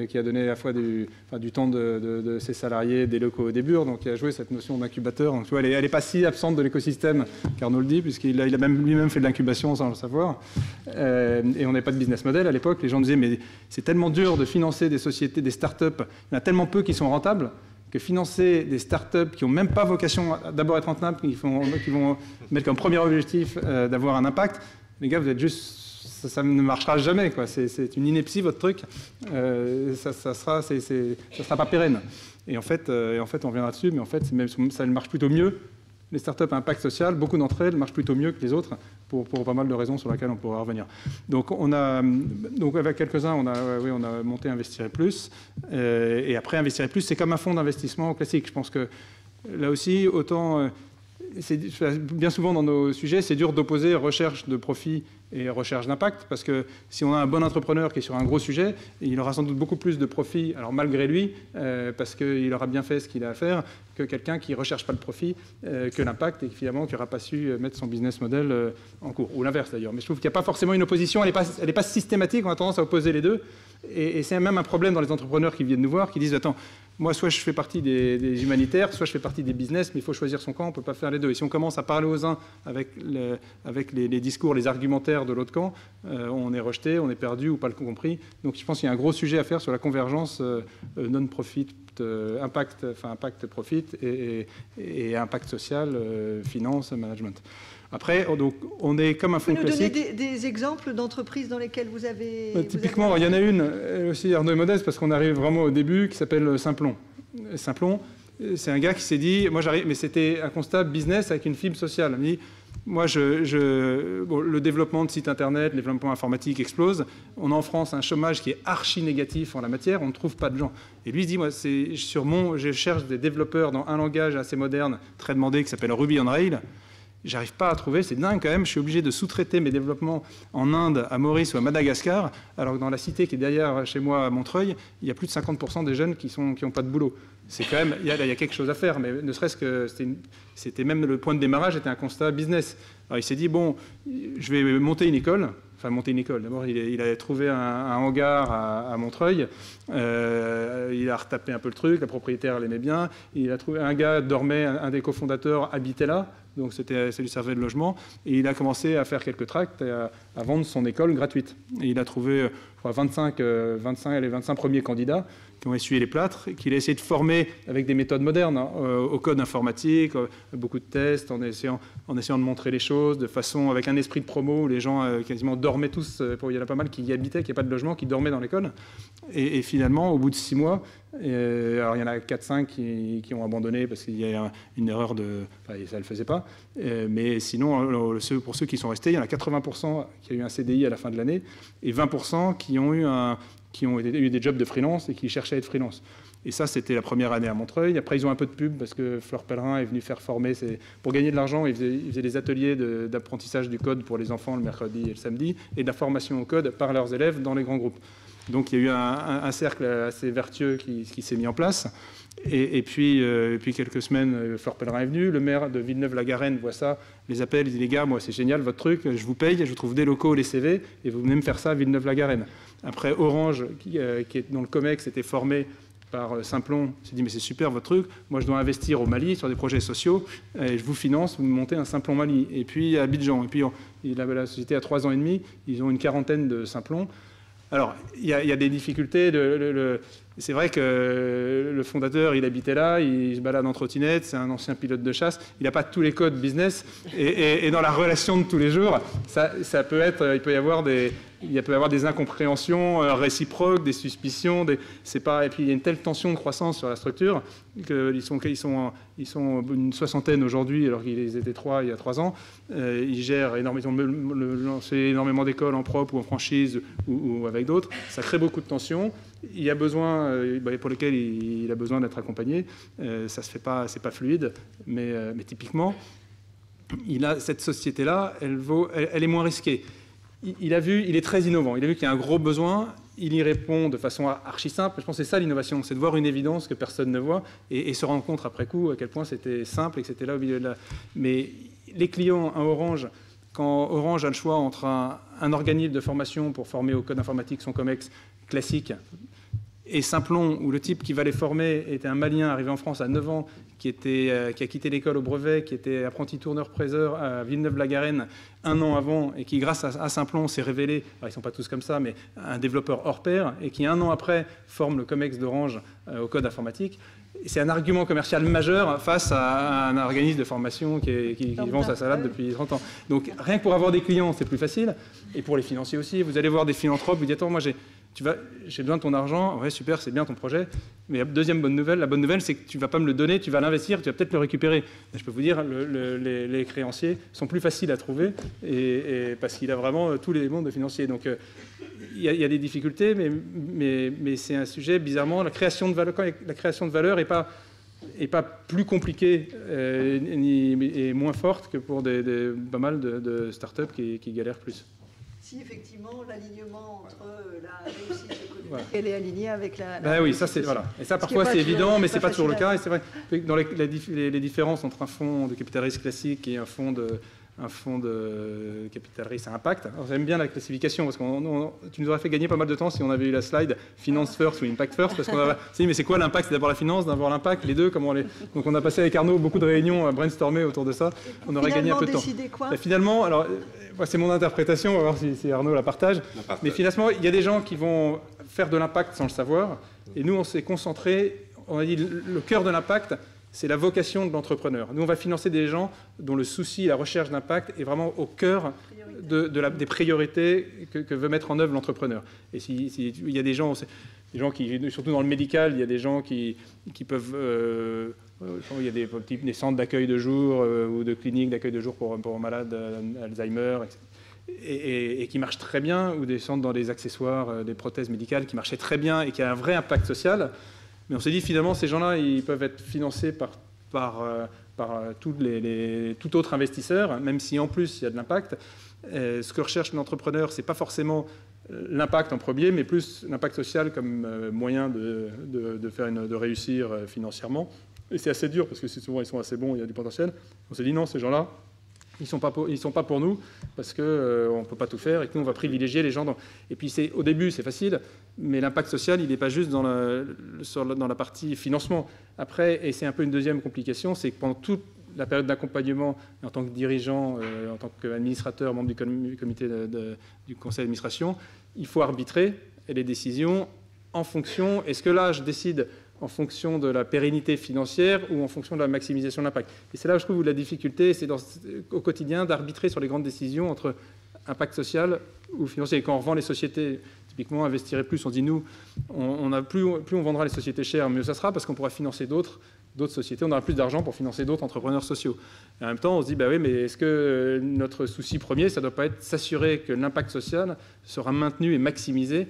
qui a donné à la fois du temps de ses salariés, des locaux au début, donc il a joué cette notion d'incubateur. Donc tu vois, elle n'est pas si absente de l'écosystème qu'Arnaud le dit, puisqu'il a lui-même fait de l'incubation sans le savoir. Et on n'avait pas de business model à l'époque. Les gens disaient, mais c'est tellement dur de financer des sociétés, des startups. Il y en a tellement peu qui sont rentables que financer des startups qui n'ont même pas vocation à d'abord être rentables, qui vont mettre comme premier objectif d'avoir un impact, les gars, vous êtes juste... Ça ne marchera jamais, quoi. C'est une ineptie, votre truc. Ça sera pas pérenne. Et en fait, on reviendra dessus, mais en fait, ça marche plutôt mieux. Les startups à impact social, beaucoup d'entre elles marchent plutôt mieux que les autres, pour pas mal de raisons sur lesquelles on pourra revenir. Donc, avec quelques-uns, on a monté Investir et Plus. Et après, Investir et Plus, c'est comme un fonds d'investissement classique. Je pense que là aussi, autant... bien souvent dans nos sujets, c'est dur d'opposer recherche de profit et recherche d'impact, parce que si on a un bon entrepreneur qui est sur un gros sujet, il aura sans doute beaucoup plus de profit, alors malgré lui, parce qu'il aura bien fait ce qu'il a à faire, que quelqu'un qui ne recherche pas le profit, que l'impact, et finalement qui n'aura pas su mettre son business model en cours. Ou l'inverse d'ailleurs. Mais je trouve qu'il n'y a pas forcément une opposition, elle n'est pas systématique, on a tendance à opposer les deux. Et c'est même un problème dans les entrepreneurs qui viennent nous voir, qui disent « Attends, moi, soit je fais partie des humanitaires, soit je fais partie des business, mais il faut choisir son camp, on ne peut pas faire les deux. » Et si on commence à parler aux uns avec les discours, les argumentaires de l'autre camp, on est rejeté, on est perdu ou pas le compris. Donc je pense qu'il y a un gros sujet à faire sur la convergence non-profit, impact profit et impact social, finance, management. Après, donc, on est comme un fonds classique. Vous pouvez nous donner des exemples d'entreprises dans lesquelles vous avez... Typiquement, il y en a une, aussi Arnaud est modeste, parce qu'on arrive vraiment au début, qui s'appelle Simplon. Simplon, c'est un gars qui s'est dit, moi j'arrive, mais c'était un constat business avec une fibre sociale. Il me dit, moi, le développement de sites internet, le développement informatique explose. On a en France un chômage qui est archi négatif en la matière, on ne trouve pas de gens. Et lui, il se dit, moi, je cherche des développeurs dans un langage assez moderne, très demandé, qui s'appelle Ruby on Rails. J'arrive pas à trouver, c'est dingue quand même, je suis obligé de sous-traiter mes développements en Inde, à Maurice ou à Madagascar, alors que dans la cité qui est derrière chez moi à Montreuil, il y a plus de 50% des jeunes qui n'ont pas de boulot. C'est quand même, il y a quelque chose à faire, mais ne serait-ce que c'était même le point de démarrage, était un constat business. Alors il s'est dit, bon, je vais monter une école. Enfin, monter une école. D'abord, il a trouvé un hangar à Montreuil. Il a retapé un peu le truc. La propriétaire l'aimait bien. Il a trouvé un gars dormait, un des cofondateurs habitait là. Donc, ça lui servait de logement. Et il a commencé à faire quelques tracts et à vendre son école gratuite. Et il a trouvé, je crois, 25 premiers candidats qui ont essuyé les plâtres, qu'il a essayé de former avec des méthodes modernes, au code informatique, beaucoup de tests, en essayant de montrer les choses, de façon avec un esprit de promo où les gens quasiment dormaient tous. Il y en a pas mal qui y habitaient, qui n'avaient pas de logement, qui dormaient dans l'école. Et finalement, au bout de 6 mois, alors il y en a 4-5 qui ont abandonné parce qu'il y a une erreur ça ne le faisait pas. Mais sinon, pour ceux qui sont restés, il y en a 80% qui ont eu un CDI à la fin de l'année et 20% qui ont eu des jobs de freelance et qui cherchaient à être freelance. Et ça, c'était la première année à Montreuil. Après, ils ont un peu de pub parce que Fleur Pellerin est venue faire former. Pour gagner de l'argent, ils faisaient des ateliers d'apprentissage du code pour les enfants le mercredi et le samedi et de la formation au code par leurs élèves dans les grands groupes. Donc, il y a eu un cercle assez vertueux qui s'est mis en place. Et puis quelques semaines, Fleur Pellerin est venu. Le maire de Villeneuve-la-Garenne voit ça, les appelle, il dit « Les gars, moi, c'est génial, votre truc, je vous paye, je vous trouve des locaux, les CV, et vous venez me faire ça à Villeneuve-la-Garenne. » Après, Orange, qui est dans le COMEX, était formé par Simplon, s'est dit « Mais c'est super, votre truc, moi, je dois investir au Mali sur des projets sociaux, et je vous finance, vous montez un Simplon Mali. » Et puis, à Abidjan. Et puis, la société a 3 ans et demi, ils ont une quarantaine de Simplons. Alors, il y a des difficultés. C'est vrai que le fondateur, il habitait là, il se balade en trottinette, c'est un ancien pilote de chasse. Il n'a pas tous les codes business. Et dans la relation de tous les jours, il peut y avoir des incompréhensions réciproques, des suspicions. Et puis, il y a une telle tension de croissance sur la structure qu'ils sont une soixantaine aujourd'hui, alors qu'ils étaient 3 il y a 3 ans. Ils gèrent énormément, ils ont lancé énormément d'écoles en propre ou en franchise ou avec d'autres. Ça crée beaucoup de tensions. Il y a besoin, pour lesquels il a besoin d'être accompagné. Ça se fait pas, c'est pas fluide, mais typiquement. cette société-là, elle est moins risquée. Il est très innovant. Il a vu qu'il y a un gros besoin. Il y répond de façon archi simple. Je pense que c'est ça l'innovation, c'est de voir une évidence que personne ne voit et se rendre compte après coup à quel point c'était simple et que c'était là au milieu de la... Mais les clients à Orange, quand Orange a le choix entre un organisme de formation pour former au code informatique son COMEX classique et Simplon, où le type qui va les former était un Malien arrivé en France à 9 ans, qui a quitté l'école au brevet, qui était apprenti tourneur-praiseur à Villeneuve-la-Garenne 1 an avant, et qui, grâce à Simplon, s'est révélé, alors ils ne sont pas tous comme ça, mais un développeur hors pair, et qui 1 an après forme le COMEX d'Orange au code informatique. C'est un argument commercial majeur face à un organisme de formation qui vend sa salade depuis 30 ans. Donc rien que pour avoir des clients, c'est plus facile, et pour les financiers aussi. Vous allez voir des philanthropes, vous dites « Attends, moi j'ai besoin de ton argent, ouais super, c'est bien ton projet, mais deuxième bonne nouvelle, la bonne nouvelle c'est que tu ne vas pas me le donner, tu vas l'investir, tu vas peut-être le récupérer. » Je peux vous dire, les créanciers sont plus faciles à trouver parce qu'il a vraiment tous les mondes de financiers. Donc il y a des difficultés, mais c'est un sujet, bizarrement, la création de valeur n'est pas plus compliquée et moins forte que pour pas mal de startups qui galèrent plus. Si effectivement l'alignement entre la réussite économique, elle est alignée avec la... Oui, ça c'est voilà. Et ça parfois c'est évident, mais c'est pas toujours le cas. Et c'est vrai que dans les différences entre un fonds de capital risque classique et un fonds de capital risque à impact. J'aime bien la classification parce que tu nous aurais fait gagner pas mal de temps si on avait eu la slide finance first ou impact first, parce qu'on a dit mais c'est quoi l'impact? C'est d'abord la finance, d'abord l'impact, les deux, comment les... Donc on a passé avec Arnaud beaucoup de réunions à brainstormer autour de ça. On aurait gagné un peu de temps. Quoi finalement, alors c'est mon interprétation, on va voir si Arnaud la partage. Mais finalement, il y a des gens qui vont faire de l'impact sans le savoir, et nous on s'est concentré, on a dit le cœur de l'impact, c'est la vocation de l'entrepreneur. Nous, on va financer des gens dont le souci, la recherche d'impact est vraiment au cœur des priorités que veut mettre en œuvre l'entrepreneur. Et il y a des gens qui, surtout dans le médical, il y a des gens qui peuvent... il y a des centres d'accueil de jour ou de cliniques d'accueil de jour pour malades Alzheimer, etc. Et qui marchent très bien, ou des centres dans des accessoires, des prothèses médicales qui marchaient très bien et qui a un vrai impact social. Mais on s'est dit, finalement, ces gens-là, ils peuvent être financés par tout autre investisseur, même si en plus il y a de l'impact. Ce que recherche l'entrepreneur, ce n'est pas forcément l'impact en premier, mais plus l'impact social comme moyen de réussir financièrement. Et c'est assez dur, parce que souvent ils sont assez bons, il y a du potentiel. On s'est dit, non, ces gens-là, ils sont pas pour nous, parce qu'on ne peut pas tout faire, et que nous, on va privilégier les gens. Et puis, au début, c'est facile, mais l'impact social, il n'est pas juste dans la partie financement. Après, et c'est un peu une deuxième complication, c'est que pendant toute la période d'accompagnement, en tant que dirigeant, en tant qu'administrateur, membre du comité du conseil d'administration, il faut arbitrer les décisions en fonction, est-ce que là, je décide en fonction de la pérennité financière ou en fonction de la maximisation de l'impact. Et c'est là où je trouve la difficulté, c'est au quotidien d'arbitrer sur les grandes décisions entre impact social ou financier. Et quand on revend les sociétés, typiquement investirait plus, on dit nous, plus on vendra les sociétés chères, mieux ça sera, parce qu'on pourra financer d'autres sociétés, on aura plus d'argent pour financer d'autres entrepreneurs sociaux. Et en même temps, on se dit, bah oui, mais est-ce que notre souci premier, ça ne doit pas être s'assurer que l'impact social sera maintenu et maximisé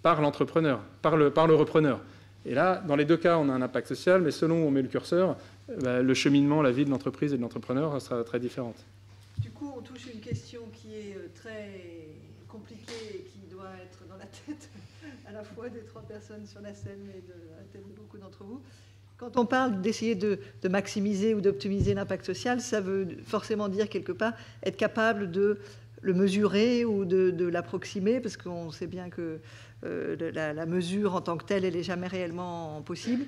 par l'entrepreneur, par le repreneur. Et là, dans les deux cas, on a un impact social, mais selon où on met le curseur, le cheminement, la vie de l'entreprise et de l'entrepreneur sera très différente. Du coup, on touche une question qui est très compliquée et qui doit être dans la tête à la fois des 3 personnes sur la scène et de la tête de beaucoup d'entre vous. Quand on parle d'essayer de maximiser ou d'optimiser l'impact social, ça veut forcément dire quelque part être capable de le mesurer ou de l'approximer, parce qu'on sait bien que la mesure en tant que telle, elle n'est jamais réellement possible.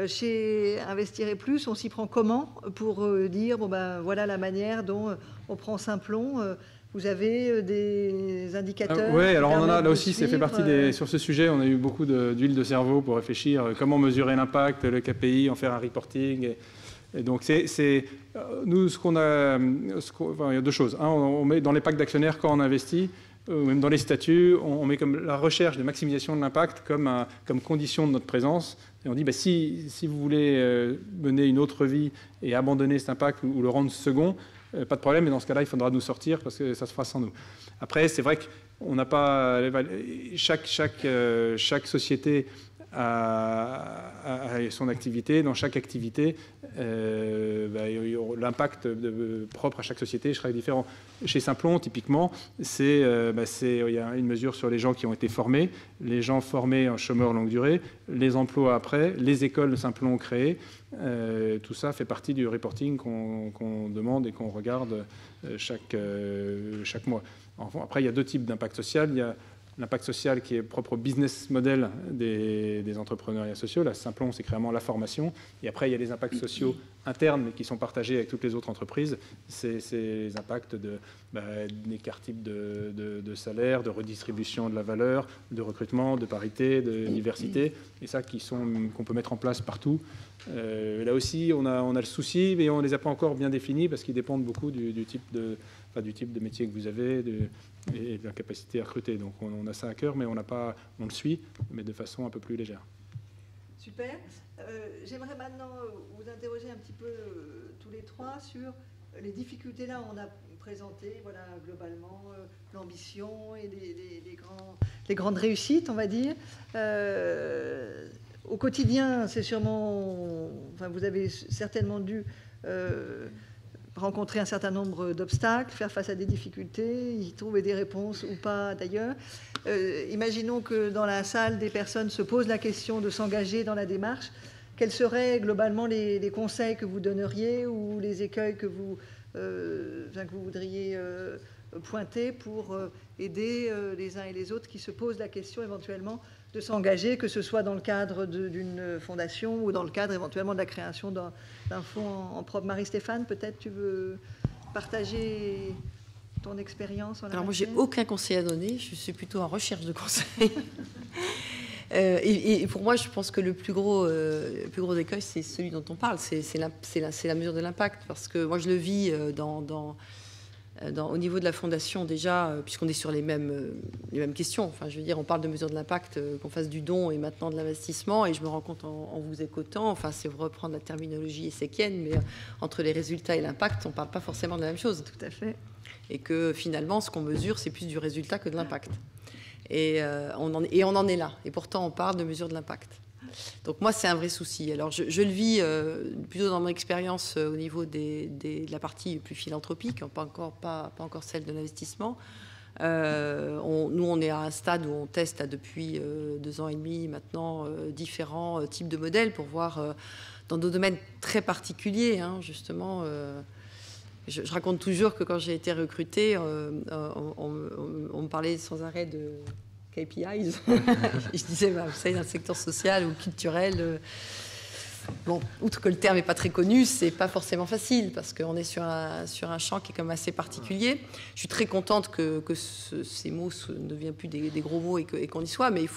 Chez Investir et Plus, on s'y prend comment pour dire, voilà la manière dont on prend Simplon. Vous avez des indicateurs? Oui, alors on en a, là aussi, ça fait partie sur ce sujet, on a eu beaucoup d'huile de cerveau pour réfléchir comment mesurer l'impact, le KPI, en faire un reporting. Et donc, nous, il y a 2 choses. Un, on met dans les packs d'actionnaires, quand on investit, ou même dans les statuts, on met comme la recherche de maximisation de l'impact comme condition de notre présence. Et on dit, si vous voulez mener une autre vie et abandonner cet impact ou le rendre second, pas de problème, mais dans ce cas-là, il faudra nous sortir parce que ça se fera sans nous. Après, c'est vrai qu'on n'a pas... Chaque société à son activité. Dans chaque activité, l'impact propre à chaque société sera différent. Chez Simplon, typiquement, il y a une mesure sur les gens qui ont été formés, les gens formés en chômeurs longue durée, les emplois après, les écoles de Simplon créées. Tout ça fait partie du reporting qu'on demande et qu'on regarde chaque mois. Enfin, après, il y a deux types d'impact social. Il y a l'impact social qui est propre au business model des entrepreneuriats sociaux. Là, Simplon, c'est clairement la formation. Et après, il y a les impacts sociaux internes, mais qui sont partagés avec toutes les autres entreprises. C'est les impacts d'écart type de salaire, de redistribution de la valeur, de recrutement, de parité, de diversité. Et ça, qu'on peut mettre en place partout. Là aussi, on a le souci, mais on ne les a pas encore bien définis parce qu'ils dépendent beaucoup du type de métier que vous avez et de la capacité à recruter. Donc on a ça à cœur, mais on le suit, mais de façon un peu plus légère. Super. J'aimerais maintenant vous interroger un petit peu tous les trois sur les difficultés. Là, on a présenté globalement l'ambition et les grandes réussites, on va dire. Au quotidien, c'est sûrement... vous avez certainement dû rencontrer un certain nombre d'obstacles, faire face à des difficultés, y trouver des réponses ou pas d'ailleurs. Imaginons que dans la salle, des personnes se posent la question de s'engager dans la démarche. Quels seraient globalement les conseils que vous donneriez ou les écueils que vous voudriez pointer pour aider les uns et les autres qui se posent la question éventuellement de s'engager, que ce soit dans le cadre d'une fondation ou dans le cadre éventuellement de la création d'un fonds en propre. Marie-Stéphane, peut-être tu veux partager ton expérience en la Alors moi, matière. j'ai aucun conseil à donner, je suis plutôt en recherche de conseils. Et pour moi, je pense que le plus gros écueil, c'est celui dont on parle, c'est la mesure de l'impact, parce que moi, je le vis au niveau de la fondation déjà, puisqu'on est sur les mêmes questions. Enfin, je veux dire, on parle de mesure de l'impact, qu'on fasse du don et maintenant de l'investissement, et je me rends compte en vous écoutant, enfin, c'est reprendre la terminologie éséquienne, mais entre les résultats et l'impact, on ne parle pas forcément de la même chose. Tout à fait. Et que finalement, ce qu'on mesure, c'est plus du résultat que de l'impact. Et on en est là. Et pourtant, on parle de mesure de l'impact. Donc moi, c'est un vrai souci. Alors, je le vis plutôt dans mon expérience au niveau de la partie plus philanthropique, pas encore celle de l'investissement. Nous, on est à un stade où on teste depuis 2 ans et demi maintenant différents types de modèles pour voir dans des domaines très particuliers, justement. Je raconte toujours que quand j'ai été recrutée, on me parlait sans arrêt de KPIs. Je disais, vous savez, dans le secteur social ou culturel, bon, outre que le terme n'est pas très connu, c'est pas forcément facile parce qu'on est sur un champ qui est quand même assez particulier. Je suis très contente que ces mots ne deviennent plus des gros mots et qu'on y soit, mais je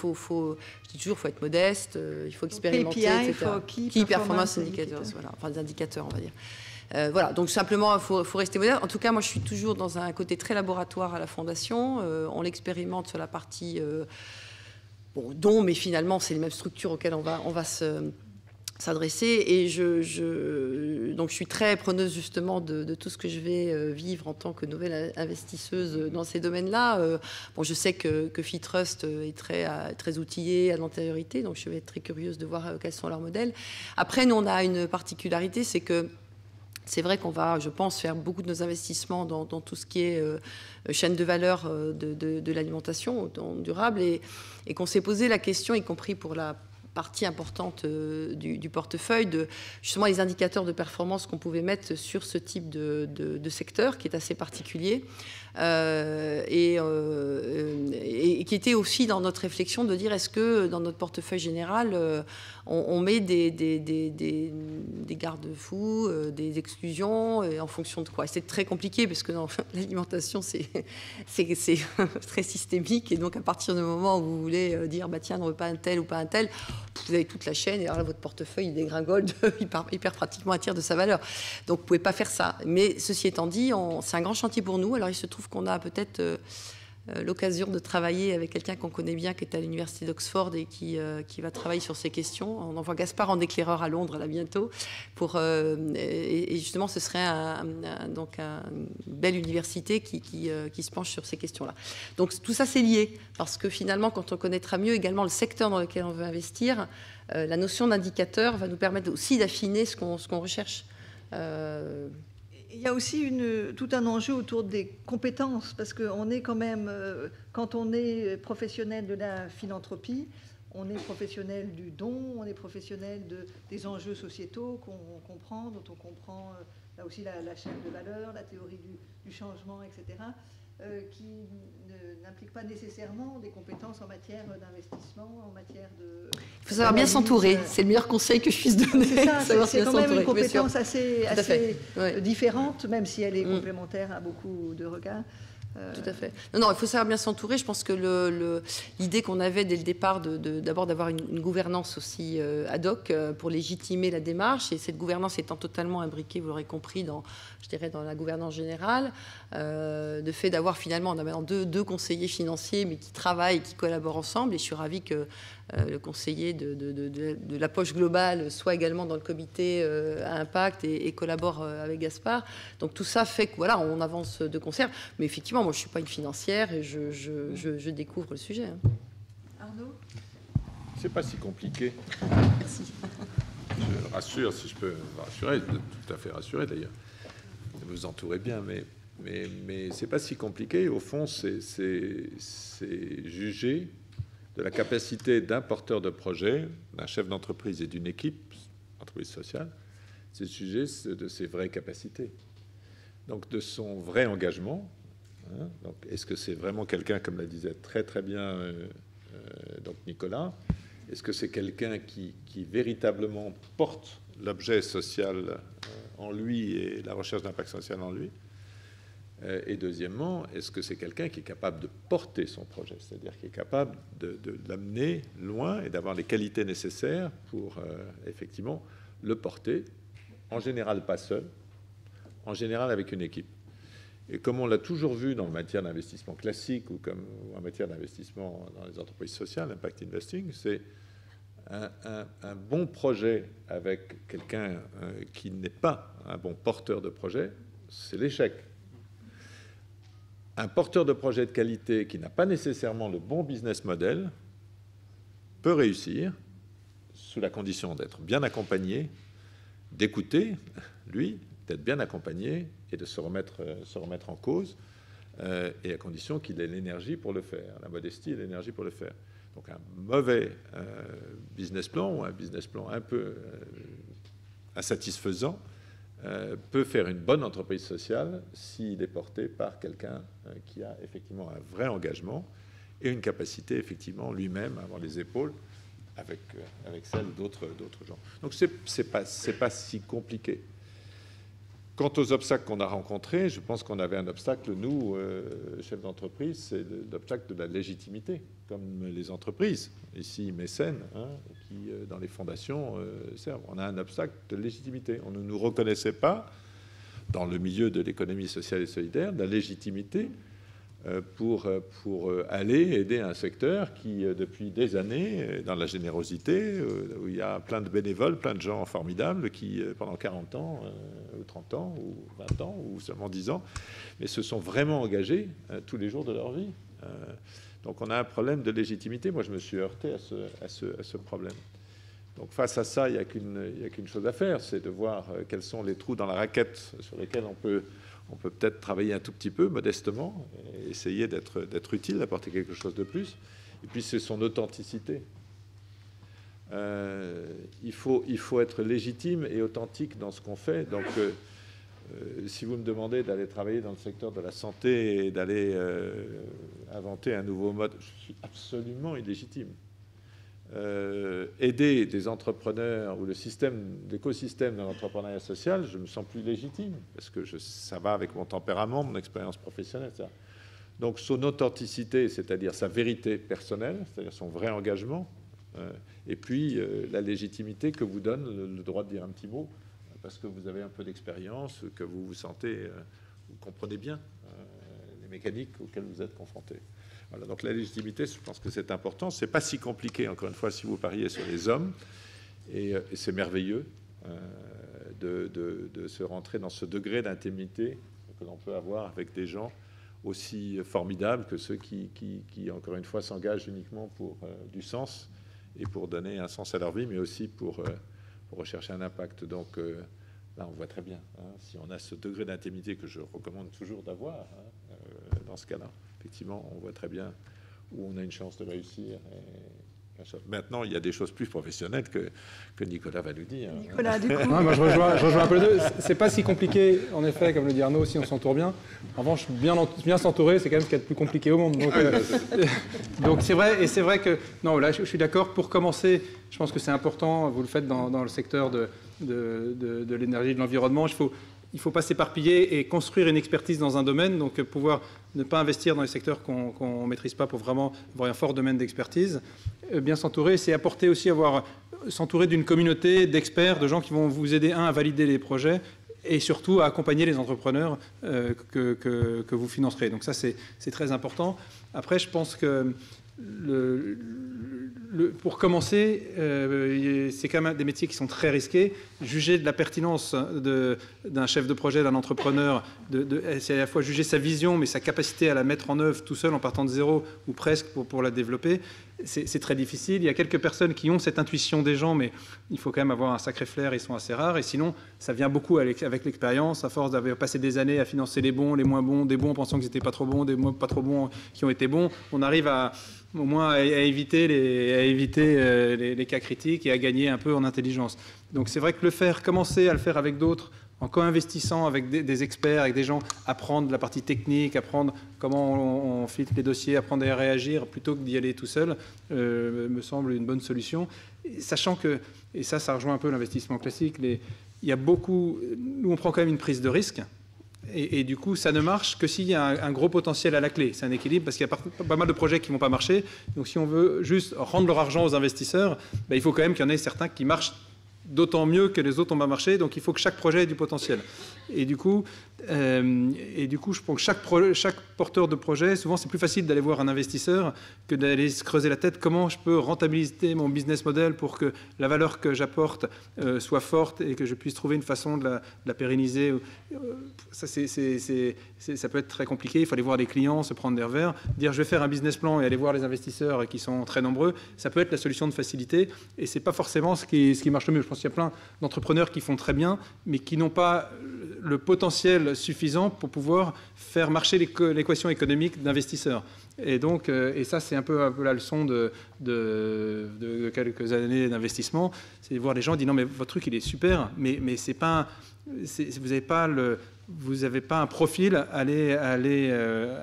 dis toujours, il faut être modeste, il faut expérimenter, KPI, etc. Key Performance Indicators, voilà, enfin des indicateurs, on va dire. Voilà, donc simplement, il faut rester moderne. En tout cas, moi, je suis toujours dans un côté très laboratoire à la Fondation. On l'expérimente sur la partie don, mais finalement, c'est les mêmes structures auxquelles on va s'adresser. Et donc, je suis très preneuse, justement, de tout ce que je vais vivre en tant que nouvelle investisseuse dans ces domaines-là. Bon, je sais que Fitrust est très outillé à l'antériorité, donc je vais être très curieuse de voir quels sont leurs modèles. Après, nous, on a une particularité, c'est que c'est vrai qu'on va, je pense, faire beaucoup de nos investissements dans tout ce qui est chaîne de valeur de l'alimentation durable et qu'on s'est posé la question, y compris pour la partie importante du portefeuille, de justement les indicateurs de performance qu'on pouvait mettre sur ce type de secteur qui est assez particulier et qui était aussi dans notre réflexion de dire est-ce que dans notre portefeuille général on met des garde-fous, des exclusions en fonction de quoi. Et c'est très compliqué parce que dans l'alimentation c'est très systémique et donc à partir du moment où vous voulez dire bah tiens on ne veut pas un tel ou pas un tel, vous avez toute la chaîne et alors là votre portefeuille il dégringole hyper pratiquement un tiers de sa valeur. Donc vous ne pouvez pas faire ça. Mais ceci étant dit, c'est un grand chantier pour nous. Alors il se trouve qu'on a peut-être l'occasion de travailler avec quelqu'un qu'on connaît bien, qui est à l'université d'Oxford et qui va travailler sur ces questions. On envoie Gaspard en éclaireur à Londres là bientôt. Et justement, ce serait donc une belle université qui se penche sur ces questions-là. Donc tout ça, c'est lié, parce que finalement, quand on connaîtra mieux également le secteur dans lequel on veut investir, la notion d'indicateur va nous permettre aussi d'affiner ce qu'on recherche. Il y a aussi tout un enjeu autour des compétences, parce qu'on est quand même, quand on est professionnel de la philanthropie, on est professionnel du don, on est professionnel des enjeux sociétaux qu'on comprend, dont on comprend là aussi la chaîne de valeur, la théorie du changement, etc., qui n'implique pas nécessairement des compétences en matière d'investissement, en matière de... Il faut savoir bien s'entourer, c'est le meilleur conseil que je puisse donner. C'est quand même une compétence assez ouais. différente, même si elle est complémentaire à beaucoup de regards. Tout à fait. Non, il faut savoir bien s'entourer. Je pense que l'idée qu'on avait dès le départ d'abord d'avoir une gouvernance aussi ad hoc pour légitimer la démarche, et cette gouvernance étant totalement imbriquée, vous l'aurez compris, dans la gouvernance générale, de fait d'avoir finalement, on a maintenant deux conseillers financiers, mais qui travaillent, qui collaborent ensemble, et je suis ravie que le conseiller de la poche globale soit également dans le comité à impact et collabore avec Gaspard. Donc tout ça fait que voilà, on avance de concert. Mais effectivement, moi je ne suis pas une financière et je découvre le sujet. Arnaud ? C'est pas si compliqué. Merci. Je rassure, si je peux rassurer, tout à fait rassuré d'ailleurs. Vous entourez bien, mais c'est pas si compliqué. Au fond, c'est juger de la capacité d'un porteur de projet, d'un chef d'entreprise et d'une équipe, entreprise sociale, c'est juger de ses vraies capacités. Donc de son vrai engagement. Hein, donc est-ce que c'est vraiment quelqu'un, comme l'a disait très très bien donc Nicolas, est-ce que c'est quelqu'un qui véritablement porte l'objet social en lui et la recherche d'impact social en lui? Et deuxièmement, est-ce que c'est quelqu'un qui est capable de porter son projet, c'est-à-dire qui est capable de l'amener loin et d'avoir les qualités nécessaires pour effectivement le porter, en général pas seul, en général avec une équipe. Et comme on l'a toujours vu dans le matière d'investissement classique ou en matière d'investissement dans les entreprises sociales, impact investing, c'est un bon projet avec quelqu'un qui n'est pas un bon porteur de projet, c'est l'échec. Un porteur de projet de qualité qui n'a pas nécessairement le bon business model peut réussir sous la condition d'être bien accompagné, d'écouter, lui, d'être bien accompagné et de se remettre en cause, et à condition qu'il ait l'énergie pour le faire, la modestie et l'énergie pour le faire. Donc un mauvais business plan ou un business plan un peu insatisfaisant peut faire une bonne entreprise sociale s'il est porté par quelqu'un qui a effectivement un vrai engagement et une capacité effectivement lui-même à avoir les épaules avec celles d'autres gens. Donc c'est pas si compliqué. Quant aux obstacles qu'on a rencontrés, je pense qu'on avait un obstacle, nous, chefs d'entreprise, c'est l'obstacle de la légitimité, comme les entreprises, ici mécènes, hein, qui, dans les fondations, servent. On a un obstacle de légitimité. On ne nous reconnaissait pas, dans le milieu de l'économie sociale et solidaire, de la légitimité pour aller aider un secteur qui, depuis des années, dans la générosité, où il y a plein de bénévoles, plein de gens formidables qui, pendant 40 ans, ou 30 ans, ou 20 ans, ou seulement 10 ans, mais se sont vraiment engagés tous les jours de leur vie. Donc on a un problème de légitimité. Moi, je me suis heurté à ce problème. Donc face à ça, il n'y a qu'une chose à faire, c'est de voir quels sont les trous dans la raquette sur lesquels on peut peut-être travailler un tout petit peu, modestement, et essayer d'être utile, d'apporter quelque chose de plus. Et puis, c'est son authenticité. Il faut être légitime et authentique dans ce qu'on fait. Donc, si vous me demandez d'aller travailler dans le secteur de la santé et d'aller inventer un nouveau mode, je suis absolument illégitime. Aider des entrepreneurs ou l'écosystème de l'entrepreneuriat social, je me sens plus légitime parce que ça va avec mon tempérament, mon expérience professionnelle, etc. Donc son authenticité, c'est-à-dire sa vérité personnelle, c'est-à-dire son vrai engagement, et puis la légitimité que vous donne le droit de dire un petit mot parce que vous avez un peu d'expérience, que vous vous sentez, vous comprenez bien les mécaniques auxquelles vous êtes confrontés. Voilà, donc la légitimité, je pense que c'est important. C'est pas si compliqué, encore une fois, si vous pariez sur les hommes. Et c'est merveilleux de se rentrer dans ce degré d'intimité que l'on peut avoir avec des gens aussi formidables que ceux qui encore une fois, s'engagent uniquement pour du sens et pour donner un sens à leur vie, mais aussi pour rechercher un impact. Donc là, on voit très bien, hein, si on a ce degré d'intimité que je recommande toujours d'avoir, hein, dans ce cas-là, effectivement, on voit très bien où on a une chance de réussir. Maintenant, il y a des choses plus professionnelles que Nicolas va nous dire. Nicolas, du coup. Non, moi, je rejoins un peu les deux. C'est pas si compliqué, en effet, comme le dit Arnaud, si on s'entoure bien. En revanche, bien s'entourer, c'est quand même ce qu'il y a de plus compliqué au monde. Donc c'est vrai, et c'est vrai que, non, là, je suis d'accord. Pour commencer, je pense que c'est important, vous le faites dans le secteur de l'énergie et de l'environnement, il faut pas s'éparpiller et construire une expertise dans un domaine, donc pouvoir ne pas investir dans les secteurs qu'on ne maîtrise pas pour vraiment avoir un fort domaine d'expertise. Bien s'entourer, c'est apporter aussi s'entourer d'une communauté d'experts, de gens qui vont vous aider, à valider les projets et surtout à accompagner les entrepreneurs que vous financerez. Donc ça, c'est très important. Après, je pense que pour commencer, c'est quand même des métiers qui sont très risqués. Juger de la pertinence d'un chef de projet, d'un entrepreneur, c'est à la fois juger sa vision, mais sa capacité à la mettre en œuvre tout seul en partant de zéro ou presque pour la développer. C'est très difficile. Il y a quelques personnes qui ont cette intuition des gens, mais il faut quand même avoir un sacré flair, ils sont assez rares. Et sinon, ça vient beaucoup avec l'expérience, à force d'avoir passé des années à financer les bons, les moins bons, des bons en pensant qu'ils n'étaient pas trop bons, des moins pas trop bons qui ont été bons. On arrive au moins à éviter les cas critiques et à gagner un peu en intelligence. Donc c'est vrai que commencer à le faire avec d'autres, en co-investissant avec des experts, avec des gens, apprendre la partie technique, apprendre comment on filtre les dossiers, apprendre à réagir plutôt que d'y aller tout seul, me semble une bonne solution. Sachant que, et ça rejoint un peu l'investissement classique, il y a beaucoup, nous on prend quand même une prise de risque. Et du coup, ça ne marche que s'il y a un gros potentiel à la clé. C'est un équilibre parce qu'il y a pas mal de projets qui ne vont pas marcher. Donc si on veut juste rendre leur argent aux investisseurs, il faut quand même qu'il y en ait certains qui marchent d'autant mieux que les autres ont pas marché. Donc il faut que chaque projet ait du potentiel. Et du coup, je pense que chaque porteur de projet, souvent c'est plus facile d'aller voir un investisseur que d'aller se creuser la tête. Comment je peux rentabiliser mon business model pour que la valeur que j'apporte soit forte et que je puisse trouver une façon de la pérenniser. Ça peut être très compliqué. Il faut aller voir les clients, se prendre des revers, dire je vais faire un business plan et aller voir les investisseurs qui sont très nombreux. Ça peut être la solution de facilité et c'est pas forcément ce qui marche le mieux. Je pense qu'il y a plein d'entrepreneurs qui font très bien, mais qui n'ont pas le potentiel suffisant pour pouvoir faire marcher l'équation économique d'investisseurs. Et donc, et ça, c'est un peu la leçon de quelques années d'investissement, c'est de voir les gens dire non, mais votre truc, il est super, mais c'est pas, vous n'avez pas un profil à aller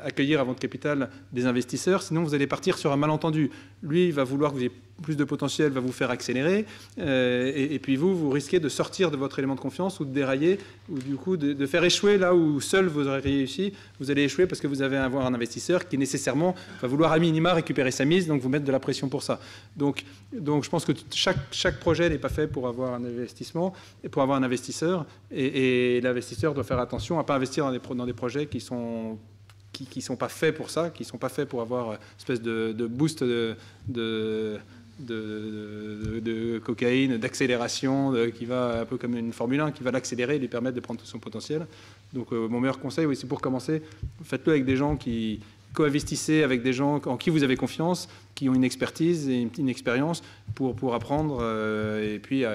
accueillir à votre capital des investisseurs, sinon vous allez partir sur un malentendu. Lui, il va vouloir que vous ayez plus de potentiel, va vous faire accélérer, et puis vous risquez de sortir de votre élément de confiance ou de dérailler, ou du coup de faire échouer là où seul vous aurez réussi, vous allez échouer parce que vous allez avoir un investisseur qui nécessairement va vouloir à minima récupérer sa mise, donc vous mettre de la pression pour ça. Donc je pense que chaque projet n'est pas fait pour avoir un investissement et pour avoir un investisseur, et l'investisseur doit faire attention à ne pas investir dans des projets qui sont pas faits pour ça, qui ne sont pas faits pour avoir une espèce de boost de cocaïne, d'accélération, qui va un peu comme une Formule 1, qui va l'accélérer et lui permettre de prendre tout son potentiel. Donc mon meilleur conseil, oui, c'est pour commencer, faites-le avec des gens qui co-investissez avec des gens en qui vous avez confiance, qui ont une expertise et une expérience pour apprendre, et puis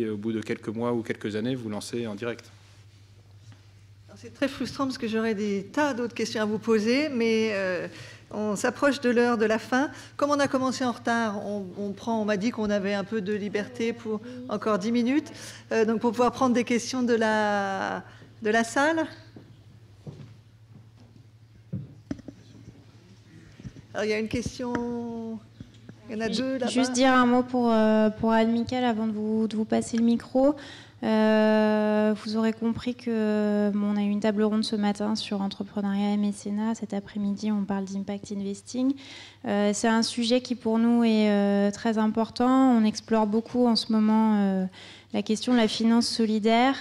au bout de quelques mois ou quelques années, vous lancez en direct. C'est très frustrant parce que j'aurais des tas d'autres questions à vous poser, mais on s'approche de l'heure de la fin. Comme on a commencé en retard, on m'a dit qu'on avait un peu de liberté pour encore 10 minutes, donc pour pouvoir prendre des questions de la salle. Alors il y a une question, il y en a deux là-bas. Juste dire un mot pour Anne-Mickaël avant de vous passer le micro. Vous aurez compris que on a eu une table ronde ce matin sur entrepreneuriat et mécénat. Cet après-midi, on parle d'impact investing. C'est un sujet qui pour nous est très important. On explore beaucoup en ce moment la question de la finance solidaire.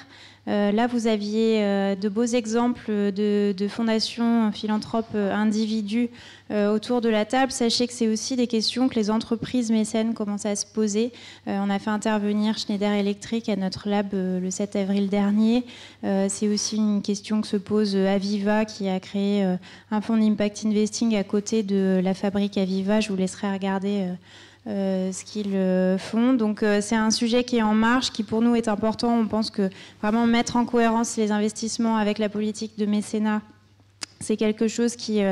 Là, vous aviez de beaux exemples de fondations philanthropes individus autour de la table. Sachez que c'est aussi des questions que les entreprises mécènes commencent à se poser. On a fait intervenir Schneider Electric à notre lab le 7 avril dernier. C'est aussi une question que se pose Aviva, qui a créé un fonds d'impact investing à côté de la fabrique Aviva. Je vous laisserai regarder ce qu'ils font. Donc c'est un sujet qui est en marche, qui pour nous est important. On pense que vraiment mettre en cohérence les investissements avec la politique de mécénat, c'est quelque chose qui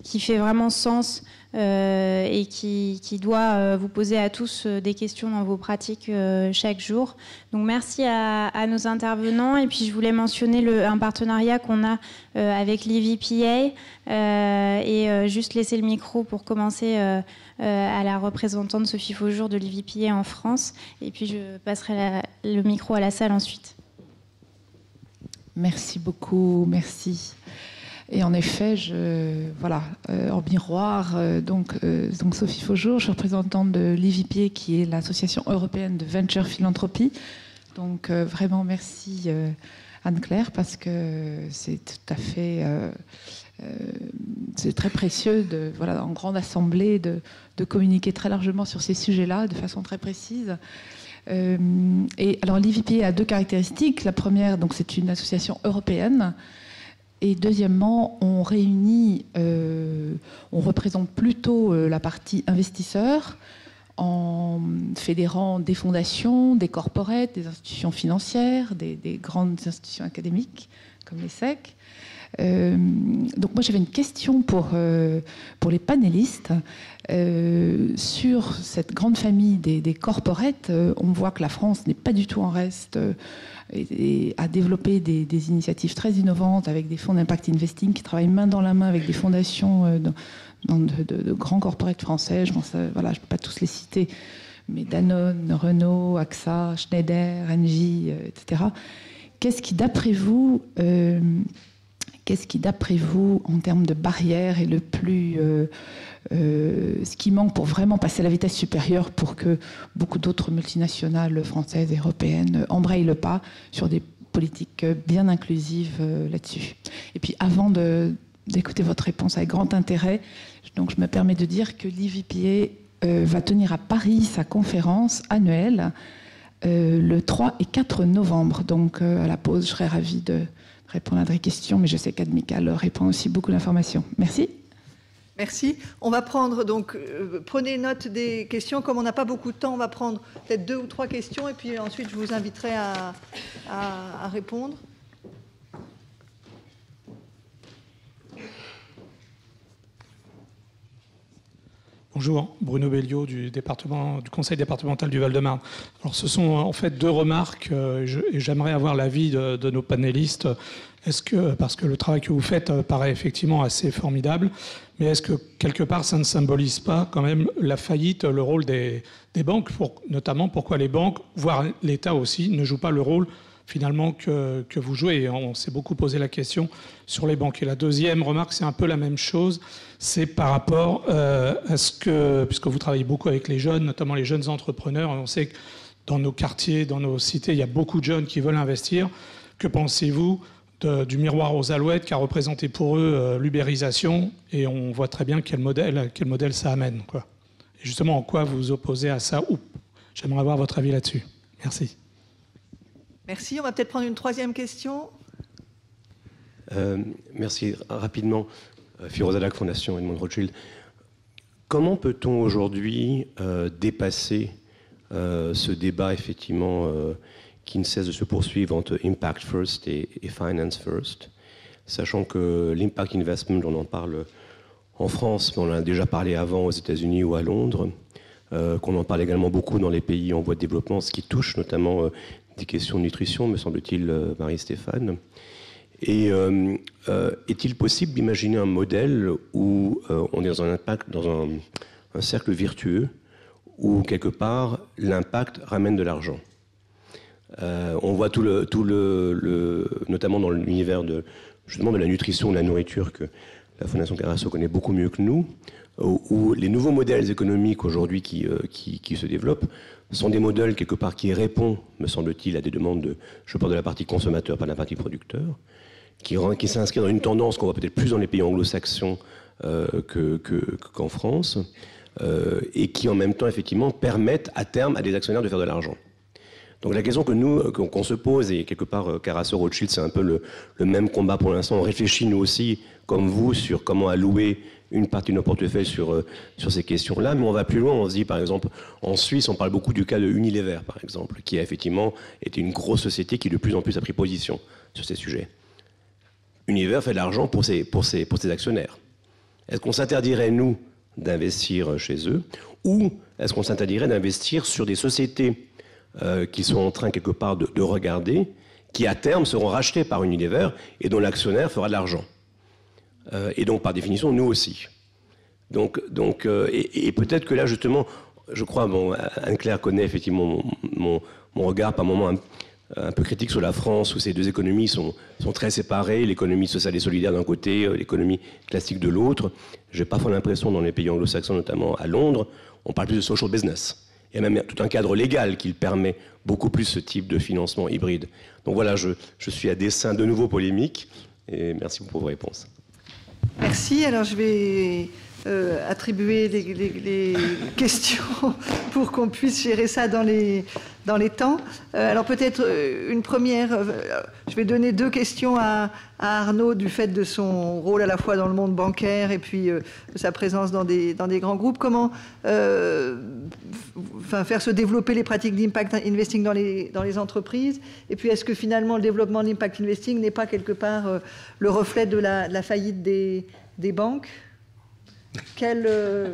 fait vraiment sens et qui doit vous poser à tous des questions dans vos pratiques chaque jour. Donc merci à nos intervenants. Et puis je voulais mentionner un partenariat qu'on a avec l'EVPA et juste laisser le micro pour commencer à la représentante Sophie Faujour de l'EVPA en France. Et puis je passerai le micro à la salle ensuite. Merci beaucoup, merci. Et en effet, en miroir, donc Sophie Faujour, je suis représentante de l'EVPA, qui est l'Association européenne de venture philanthropie. Donc vraiment merci Anne-Claire, parce que c'est tout à fait, c'est très précieux en grande assemblée de communiquer très largement sur ces sujets-là, de façon très précise. Et alors l'EVPA a deux caractéristiques. La première, donc c'est une association européenne. Et deuxièmement, on représente plutôt la partie investisseurs en fédérant des fondations, des corporates, des institutions financières, des grandes institutions académiques comme l'ESSEC. Donc moi j'avais une question pour les panélistes sur cette grande famille des corporates. On voit que la France n'est pas du tout en reste et a développé des initiatives très innovantes avec des fonds d'impact investing qui travaillent main dans la main avec des fondations de grands corporates français. Je pense, je ne peux pas tous les citer, mais Danone, Renault, AXA, Schneider, Engie, etc. Qu'est-ce qui, d'après vous, en termes de barrières, est le plus... ce qui manque pour vraiment passer à la vitesse supérieure pour que beaucoup d'autres multinationales françaises et européennes embrayent le pas sur des politiques bien inclusives là-dessus. Et puis avant d'écouter votre réponse avec grand intérêt, donc je me permets de dire que l'EVPA va tenir à Paris sa conférence annuelle le 3 et 4 novembre. Donc à la pause, je serai ravie de répondre à des questions, mais je sais qu'Admika leur répond aussi beaucoup d'informations. Merci. Merci. On va prendre, donc, prenez note des questions. Comme on n'a pas beaucoup de temps, on va prendre peut-être 2 ou 3 questions, et puis ensuite, je vous inviterai à répondre. Bonjour, Bruno Belliot du Conseil départemental du Val-de-Marne. Alors, ce sont en fait 2 remarques et j'aimerais avoir l'avis de nos panélistes. Parce que le travail que vous faites paraît effectivement assez formidable, mais est-ce que quelque part ça ne symbolise pas quand même la faillite, le rôle des banques, notamment pourquoi les banques, voire l'État aussi, ne jouent pas le rôle finalement que vous jouez? Et on s'est beaucoup posé la question sur les banques. Et la deuxième remarque, c'est un peu la même chose, c'est par rapport à ce que, puisque vous travaillez beaucoup avec les jeunes, notamment les jeunes entrepreneurs, et on sait que dans nos quartiers, dans nos cités, il y a beaucoup de jeunes qui veulent investir. Que pensez-vous du miroir aux alouettes qu'a représenté pour eux l'ubérisation, et on voit très bien quel modèle ça amène, quoi. Et justement, en quoi vous vous opposez à ça? J'aimerais avoir votre avis là-dessus. Merci. Merci. On va peut-être prendre une 3e question. Merci. Rapidement, Firoza Lak, Fondation Edmond Rothschild. Comment peut-on aujourd'hui dépasser ce débat, effectivement, qui ne cesse de se poursuivre entre Impact First et Finance First, sachant que l'Impact Investment, on en parle en France, mais on en a déjà parlé avant aux États-Unis ou à Londres, qu'on en parle également beaucoup dans les pays en voie de développement, ce qui touche notamment des questions de nutrition, me semble-t-il, Marie-Stéphane. Et est-il possible d'imaginer un modèle où on est dans un impact, dans un cercle vertueux, où quelque part l'impact ramène de l'argent? On voit notamment dans l'univers justement de la nutrition, de la nourriture, que la Fondation Carasso connaît beaucoup mieux que nous, où les nouveaux modèles économiques aujourd'hui qui se développent sont des modèles, quelque part, qui répondent, me semble-t-il, à des demandes, je parle de la partie consommateur, pas de la partie producteur, qui s'inscrit dans une tendance qu'on voit peut-être plus dans les pays anglo-saxons qu'en France, et qui, en même temps, effectivement, permettent à terme à des actionnaires de faire de l'argent. Donc la question qu'on se pose, et quelque part, Carasso Rothschild, c'est un peu le même combat pour l'instant. On réfléchit, nous aussi, comme vous, sur comment allouer une partie de nos portefeuilles sur ces questions-là, mais on va plus loin, on se dit, par exemple, en Suisse, on parle beaucoup du cas de Unilever, par exemple, qui a effectivement été une grosse société qui, de plus en plus, a pris position sur ces sujets. Unilever fait de l'argent pour ses actionnaires. Est-ce qu'on s'interdirait, nous, d'investir chez eux, ou est-ce qu'on s'interdirait d'investir sur des sociétés qui sont en train, quelque part, de regarder, qui, à terme, seront rachetées par Unilever et dont l'actionnaire fera de l'argent. Et donc, par définition, nous aussi. Donc, et peut-être que là, justement, je crois, bon, Anne-Claire connaît effectivement mon regard par moments un peu critique sur la France, où ces deux économies sont très séparées, l'économie sociale et solidaire d'un côté, l'économie classique de l'autre. J'ai parfois l'impression, dans les pays anglo-saxons, notamment à Londres, on parle plus de social business. Il y a même tout un cadre légal qui permet beaucoup plus ce type de financement hybride. Donc voilà, je suis à dessein de nouveau polémique, et merci pour vos réponses. Merci. Alors je vais attribuer les questions pour qu'on puisse gérer ça dans les temps. Alors peut-être une première, je vais donner 2 questions à Arnaud du fait de son rôle à la fois dans le monde bancaire et puis de sa présence dans des grands groupes. Comment faire se développer les pratiques d'impact investing dans les entreprises? Et puis est-ce que finalement le développement de l'impact investing n'est pas quelque part le reflet de la faillite des banques? Quelle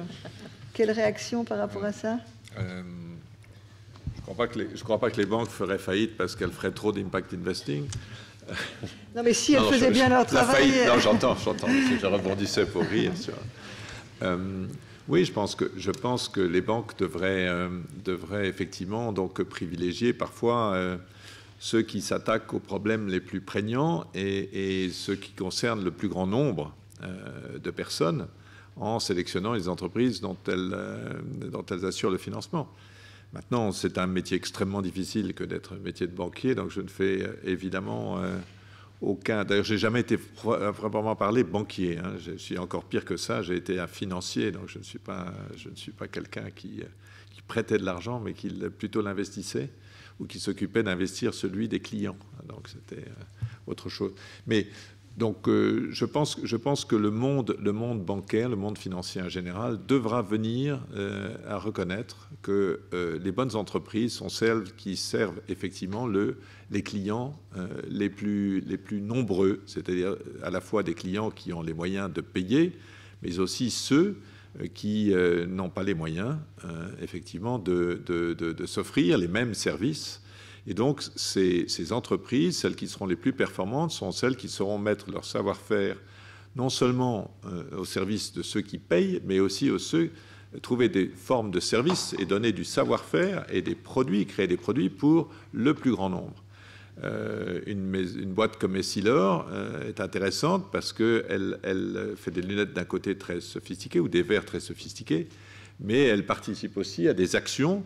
réaction par rapport à ça? Je ne crois pas que les banques feraient faillite parce qu'elles feraient trop d'impact investing. Non, mais si elles faisaient bien leur travail... Faillite, non, j'entends. Je rebondissais pour rire. Oui, je pense que les banques devraient effectivement donc privilégier parfois ceux qui s'attaquent aux problèmes les plus prégnants et ceux qui concernent le plus grand nombre de personnes, en sélectionnant les entreprises dont elles assurent le financement. Maintenant, c'est un métier extrêmement difficile que d'être métier de banquier, donc je ne fais évidemment aucun... D'ailleurs, je n'ai jamais été vraiment parlé banquier. Hein. Je suis encore pire que ça, j'ai été un financier, donc je ne suis pas quelqu'un qui prêtait de l'argent, mais qui plutôt l'investissait, ou qui s'occupait d'investir celui des clients. Donc c'était autre chose. Mais... Donc, je pense que le monde bancaire, le monde financier en général, devra venir à reconnaître que les bonnes entreprises sont celles qui servent effectivement les clients les plus nombreux, c'est-à-dire à la fois des clients qui ont les moyens de payer, mais aussi ceux qui n'ont pas les moyens, effectivement, de s'offrir les mêmes services. Et donc, ces entreprises, celles qui seront les plus performantes, sont celles qui sauront mettre leur savoir-faire non seulement au service de ceux qui payent, mais aussi trouver des formes de services et donner du savoir-faire et des produits, créer des produits pour le plus grand nombre. Une boîte comme Essilor est intéressante parce qu'elle fait des lunettes d'un côté très sophistiqué ou des verres très sophistiqués, mais elle participe aussi à des actions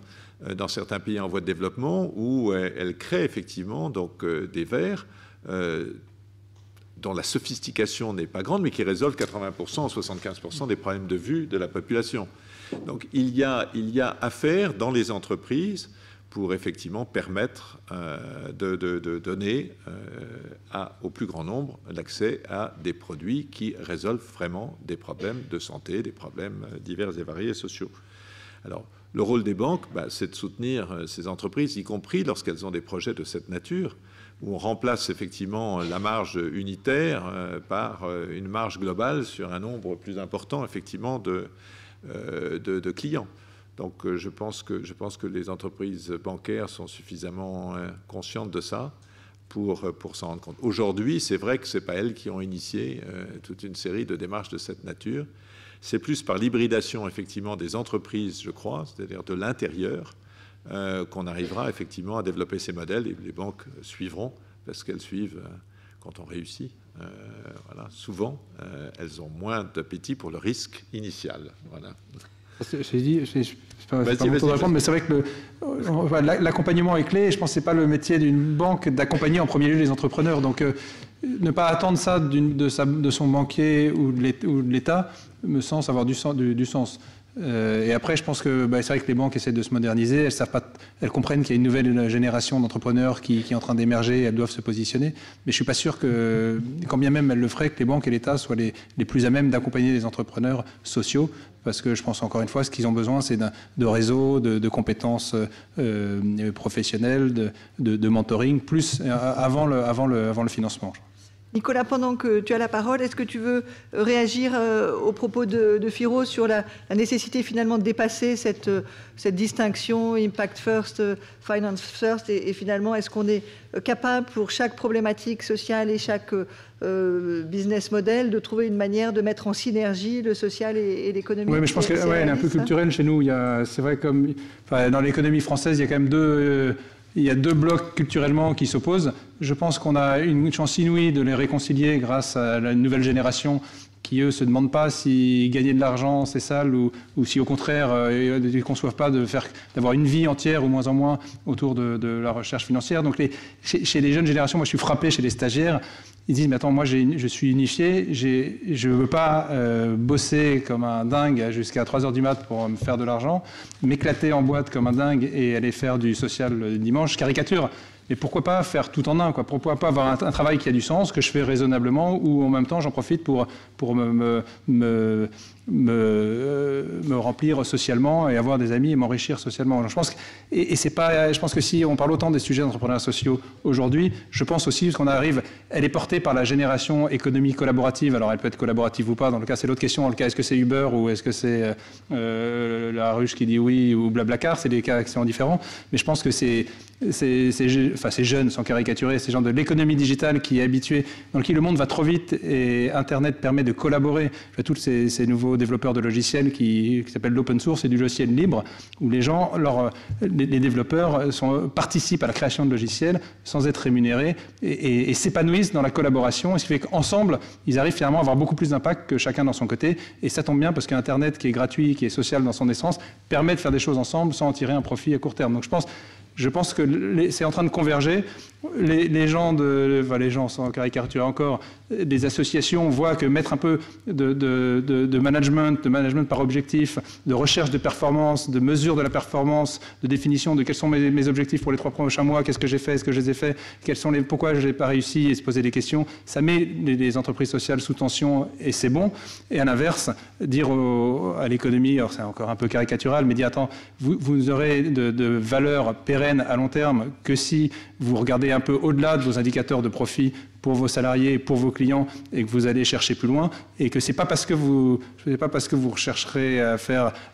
dans certains pays en voie de développement où elle crée effectivement donc, des verres dont la sophistication n'est pas grande, mais qui résolvent 80% ou 75% des problèmes de vue de la population. Donc il y a à faire dans les entreprises pour effectivement permettre de donner au plus grand nombre l'accès à des produits qui résolvent vraiment des problèmes de santé, des problèmes divers et variés sociaux. Alors, le rôle des banques, c'est de soutenir ces entreprises, y compris lorsqu'elles ont des projets de cette nature, où on remplace effectivement la marge unitaire par une marge globale sur un nombre plus important, effectivement, de clients. Donc, je pense que les entreprises bancaires sont suffisamment conscientes de ça pour s'en rendre compte. Aujourd'hui, c'est vrai que ce n'est pas elles qui ont initié toute une série de démarches de cette nature. C'est plus par l'hybridation, effectivement, des entreprises, je crois, c'est-à-dire de l'intérieur, qu'on arrivera effectivement à développer ces modèles. Et les banques suivront, parce qu'elles suivent quand on réussit. Voilà. Souvent, elles ont moins d'appétit pour le risque initial. Voilà. pas mon tour de répondre, mais c'est vrai que l'accompagnement est clé. Et je pense que ce n'est pas le métier d'une banque d'accompagner en premier lieu les entrepreneurs. Donc, ne pas attendre ça de son banquier ou de l'État me semble avoir du sens. Et après, je pense que c'est vrai que les banques essaient de se moderniser. Elles comprennent qu'il y a une nouvelle génération d'entrepreneurs qui est en train d'émerger. Elles doivent se positionner. Mais je ne suis pas sûr que, quand bien même elles le feraient, que les banques et l'État soient les plus à même d'accompagner les entrepreneurs sociaux. Parce que je pense encore une fois, ce qu'ils ont besoin, c'est de réseaux, de compétences professionnelles, de mentoring, plus avant le financement. Nicolas, pendant que tu as la parole, est-ce que tu veux réagir aux propos de Firo sur la nécessité finalement de dépasser cette distinction Impact First, Finance First et finalement, est-ce qu'on est capable pour chaque problématique sociale et chaque business model de trouver une manière de mettre en synergie le social et l'économie? Oui, mais je pense qu'elle est un peu culturelle chez nous. C'est vrai dans l'économie française, il y a quand même il y a deux blocs culturellement qui s'opposent. Je pense qu'on a une chance inouïe de les réconcilier grâce à la nouvelle génération qui, eux, ne se demandent pas si gagner de l'argent, c'est sale ou si, au contraire, ils ne conçoivent pas d'avoir une vie entière, ou moins en moins, autour de la recherche financière. Donc, chez les jeunes générations, moi, je suis frappé chez les stagiaires. Ils disent, mais attends, moi, je suis unifié, je ne veux pas bosser comme un dingue jusqu'à 3 h du mat pour me faire de l'argent, m'éclater en boîte comme un dingue et aller faire du social le dimanche. Caricature. Mais pourquoi pas faire tout en un, quoi? Pourquoi pas avoir un travail qui a du sens, que je fais raisonnablement, ou en même temps j'en profite pour me remplir socialement et avoir des amis et m'enrichir socialement. Je pense je pense que si on parle autant des sujets d'entrepreneuriat sociaux aujourd'hui, je pense aussi qu'on arrive, elle est portée par la génération économie collaborative. Alors elle peut être collaborative ou pas. Dans le cas, c'est l'autre question. Dans le cas, est-ce que c'est Uber ou est-ce que c'est la ruche qui dit oui ou Blablacar? C'est des cas qui sont différents. Mais je pense que ces jeunes, sans caricaturer, ces gens de l'économie digitale qui est habitué, dans lequel le monde va trop vite et Internet permet de collaborer. Tous ces nouveaux développeurs de logiciels qui s'appellent l'open source et du logiciel libre, où les gens, les développeurs participent à la création de logiciels sans être rémunérés et s'épanouissent dans la collaboration. Et ce qui fait qu'ensemble, ils arrivent finalement à avoir beaucoup plus d'impact que chacun dans son côté. Et ça tombe bien parce qu'Internet, qui est gratuit, qui est social dans son essence, permet de faire des choses ensemble sans en tirer un profit à court terme. Donc je pense que c'est en train de converger. Les gens sans caricaturer encore, des associations voient que mettre un peu de management par objectif, de recherche de performance, de mesure de la performance, de définition de quels sont mes objectifs pour les 3 prochains mois, qu'est-ce que j'ai fait, est-ce que je les ai faits, pourquoi je n'ai pas réussi, et se poser des questions, ça met les entreprises sociales sous tension et c'est bon. Et à l'inverse, dire à l'économie, alors c'est encore un peu caricatural, mais dire attends, vous aurez de valeur pérenne à long terme que si vous regardez un peu au-delà de vos indicateurs de profit pour vos salariés, pour vos clients, et que vous allez chercher plus loin, et que c'est pas parce que vous rechercherez à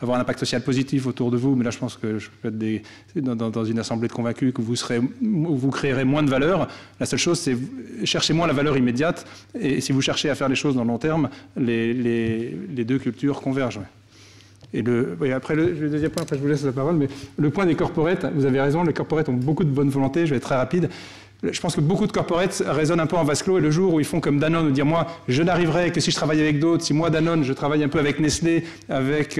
avoir un impact social positif autour de vous, mais là je pense que je peux être dans une assemblée de convaincus que vous créerez moins de valeur. La seule chose, c'est chercher moins la valeur immédiate, et si vous cherchez à faire les choses dans le long terme, les deux cultures convergent. Et après, le deuxième point, après je vous laisse la parole, mais le point des corporates, vous avez raison, les corporates ont beaucoup de bonne volonté, je vais être très rapide. Je pense que beaucoup de corporates raisonnent un peu en vase clos, et le jour où ils font comme Danone, dire moi, je n'arriverai que si je travaille avec d'autres, si moi Danone, je travaille un peu avec Nestlé, avec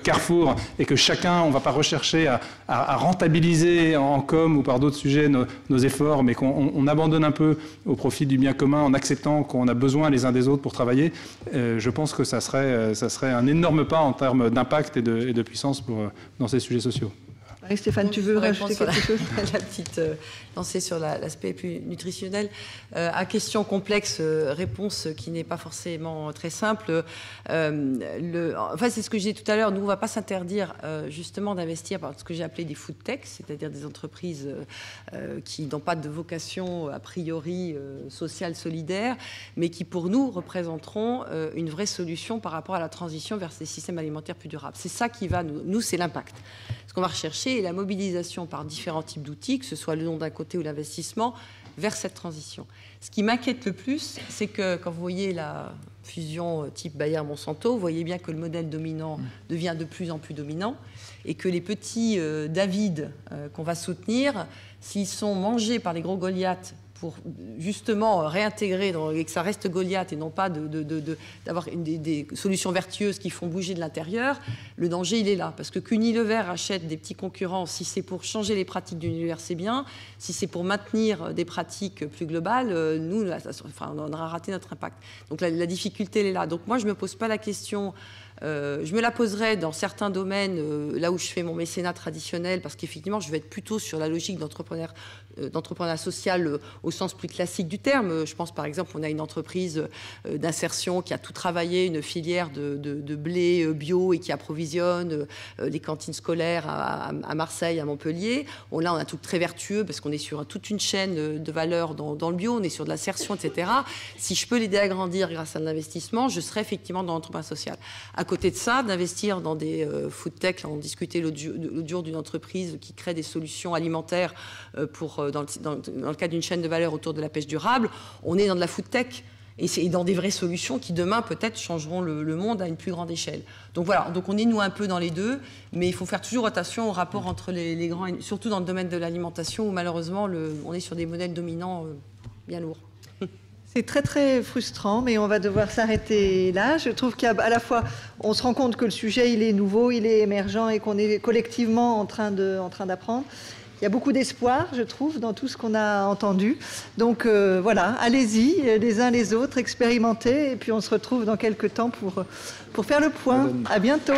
Carrefour, et que chacun, on ne va pas rechercher à rentabiliser en com ou par d'autres sujets nos efforts, mais qu'on abandonne un peu au profit du bien commun en acceptant qu'on a besoin les uns des autres pour travailler, je pense que ça serait un énorme pas en termes d'impact et de puissance dans ces sujets sociaux. Stéphane, tu veux rajouter quelque chose? La petite lancée sur l'aspect plus nutritionnel. À question complexe, réponse qui n'est pas forcément très simple. Enfin, c'est ce que j'ai dit tout à l'heure. Nous, on ne va pas s'interdire justement d'investir par ce que j'ai appelé des food tech, c'est-à-dire des entreprises qui n'ont pas de vocation a priori sociale, solidaire, mais qui pour nous représenteront une vraie solution par rapport à la transition vers des systèmes alimentaires plus durables. C'est ça qui va nous, c'est l'impact. Ce qu'on va rechercher est la mobilisation par différents types d'outils, que ce soit le don d'un côté ou l'investissement, vers cette transition. Ce qui m'inquiète le plus, c'est que quand vous voyez la fusion type Bayer-Monsanto, vous voyez bien que le modèle dominant devient de plus en plus dominant et que les petits David qu'on va soutenir, s'ils sont mangés par les gros Goliaths pour justement réintégrer et que ça reste Goliath et non pas d'avoir des solutions vertueuses qui font bouger de l'intérieur, le danger, il est là. Parce que qu'Unilever achète des petits concurrents, si c'est pour changer les pratiques d'Unilever, c'est bien. Si c'est pour maintenir des pratiques plus globales, nous, on aura raté notre impact. Donc la difficulté, elle est là. Donc moi, je ne me pose pas la question... je me la poserai dans certains domaines, là où je fais mon mécénat traditionnel, parce qu'effectivement, je vais être plutôt sur la logique d'entrepreneuriat social au sens plus classique du terme. Je pense par exemple, on a une entreprise d'insertion qui a tout travaillé, une filière de blé bio et qui approvisionne les cantines scolaires à Marseille, à Montpellier. Bon, là, on a un truc très vertueux parce qu'on est sur toute une chaîne de valeur dans le bio, on est sur de l'insertion, etc. Si je peux l'aider à grandir grâce à l'investissement, je serai effectivement dans l'entrepreneuriat social. À côté de ça, d'investir dans des food tech, là, on discutait l'autre jour d'une entreprise qui crée des solutions alimentaires dans le cadre d'une chaîne de valeur autour de la pêche durable. On est dans de la food tech et dans des vraies solutions qui demain peut-être changeront le monde à une plus grande échelle. Donc voilà, donc on est nous un peu dans les deux, mais il faut faire toujours attention au rapport entre les grands, surtout dans le domaine de l'alimentation où malheureusement on est sur des modèles dominants bien lourds. C'est très très frustrant, mais on va devoir s'arrêter là. Je trouve qu'à la fois, on se rend compte que le sujet, il est nouveau, il est émergent et qu'on est collectivement en train d'apprendre. Il y a beaucoup d'espoir, je trouve, dans tout ce qu'on a entendu. Donc voilà, allez-y, les uns les autres, expérimentez, et puis on se retrouve dans quelques temps pour faire le point. À bientôt.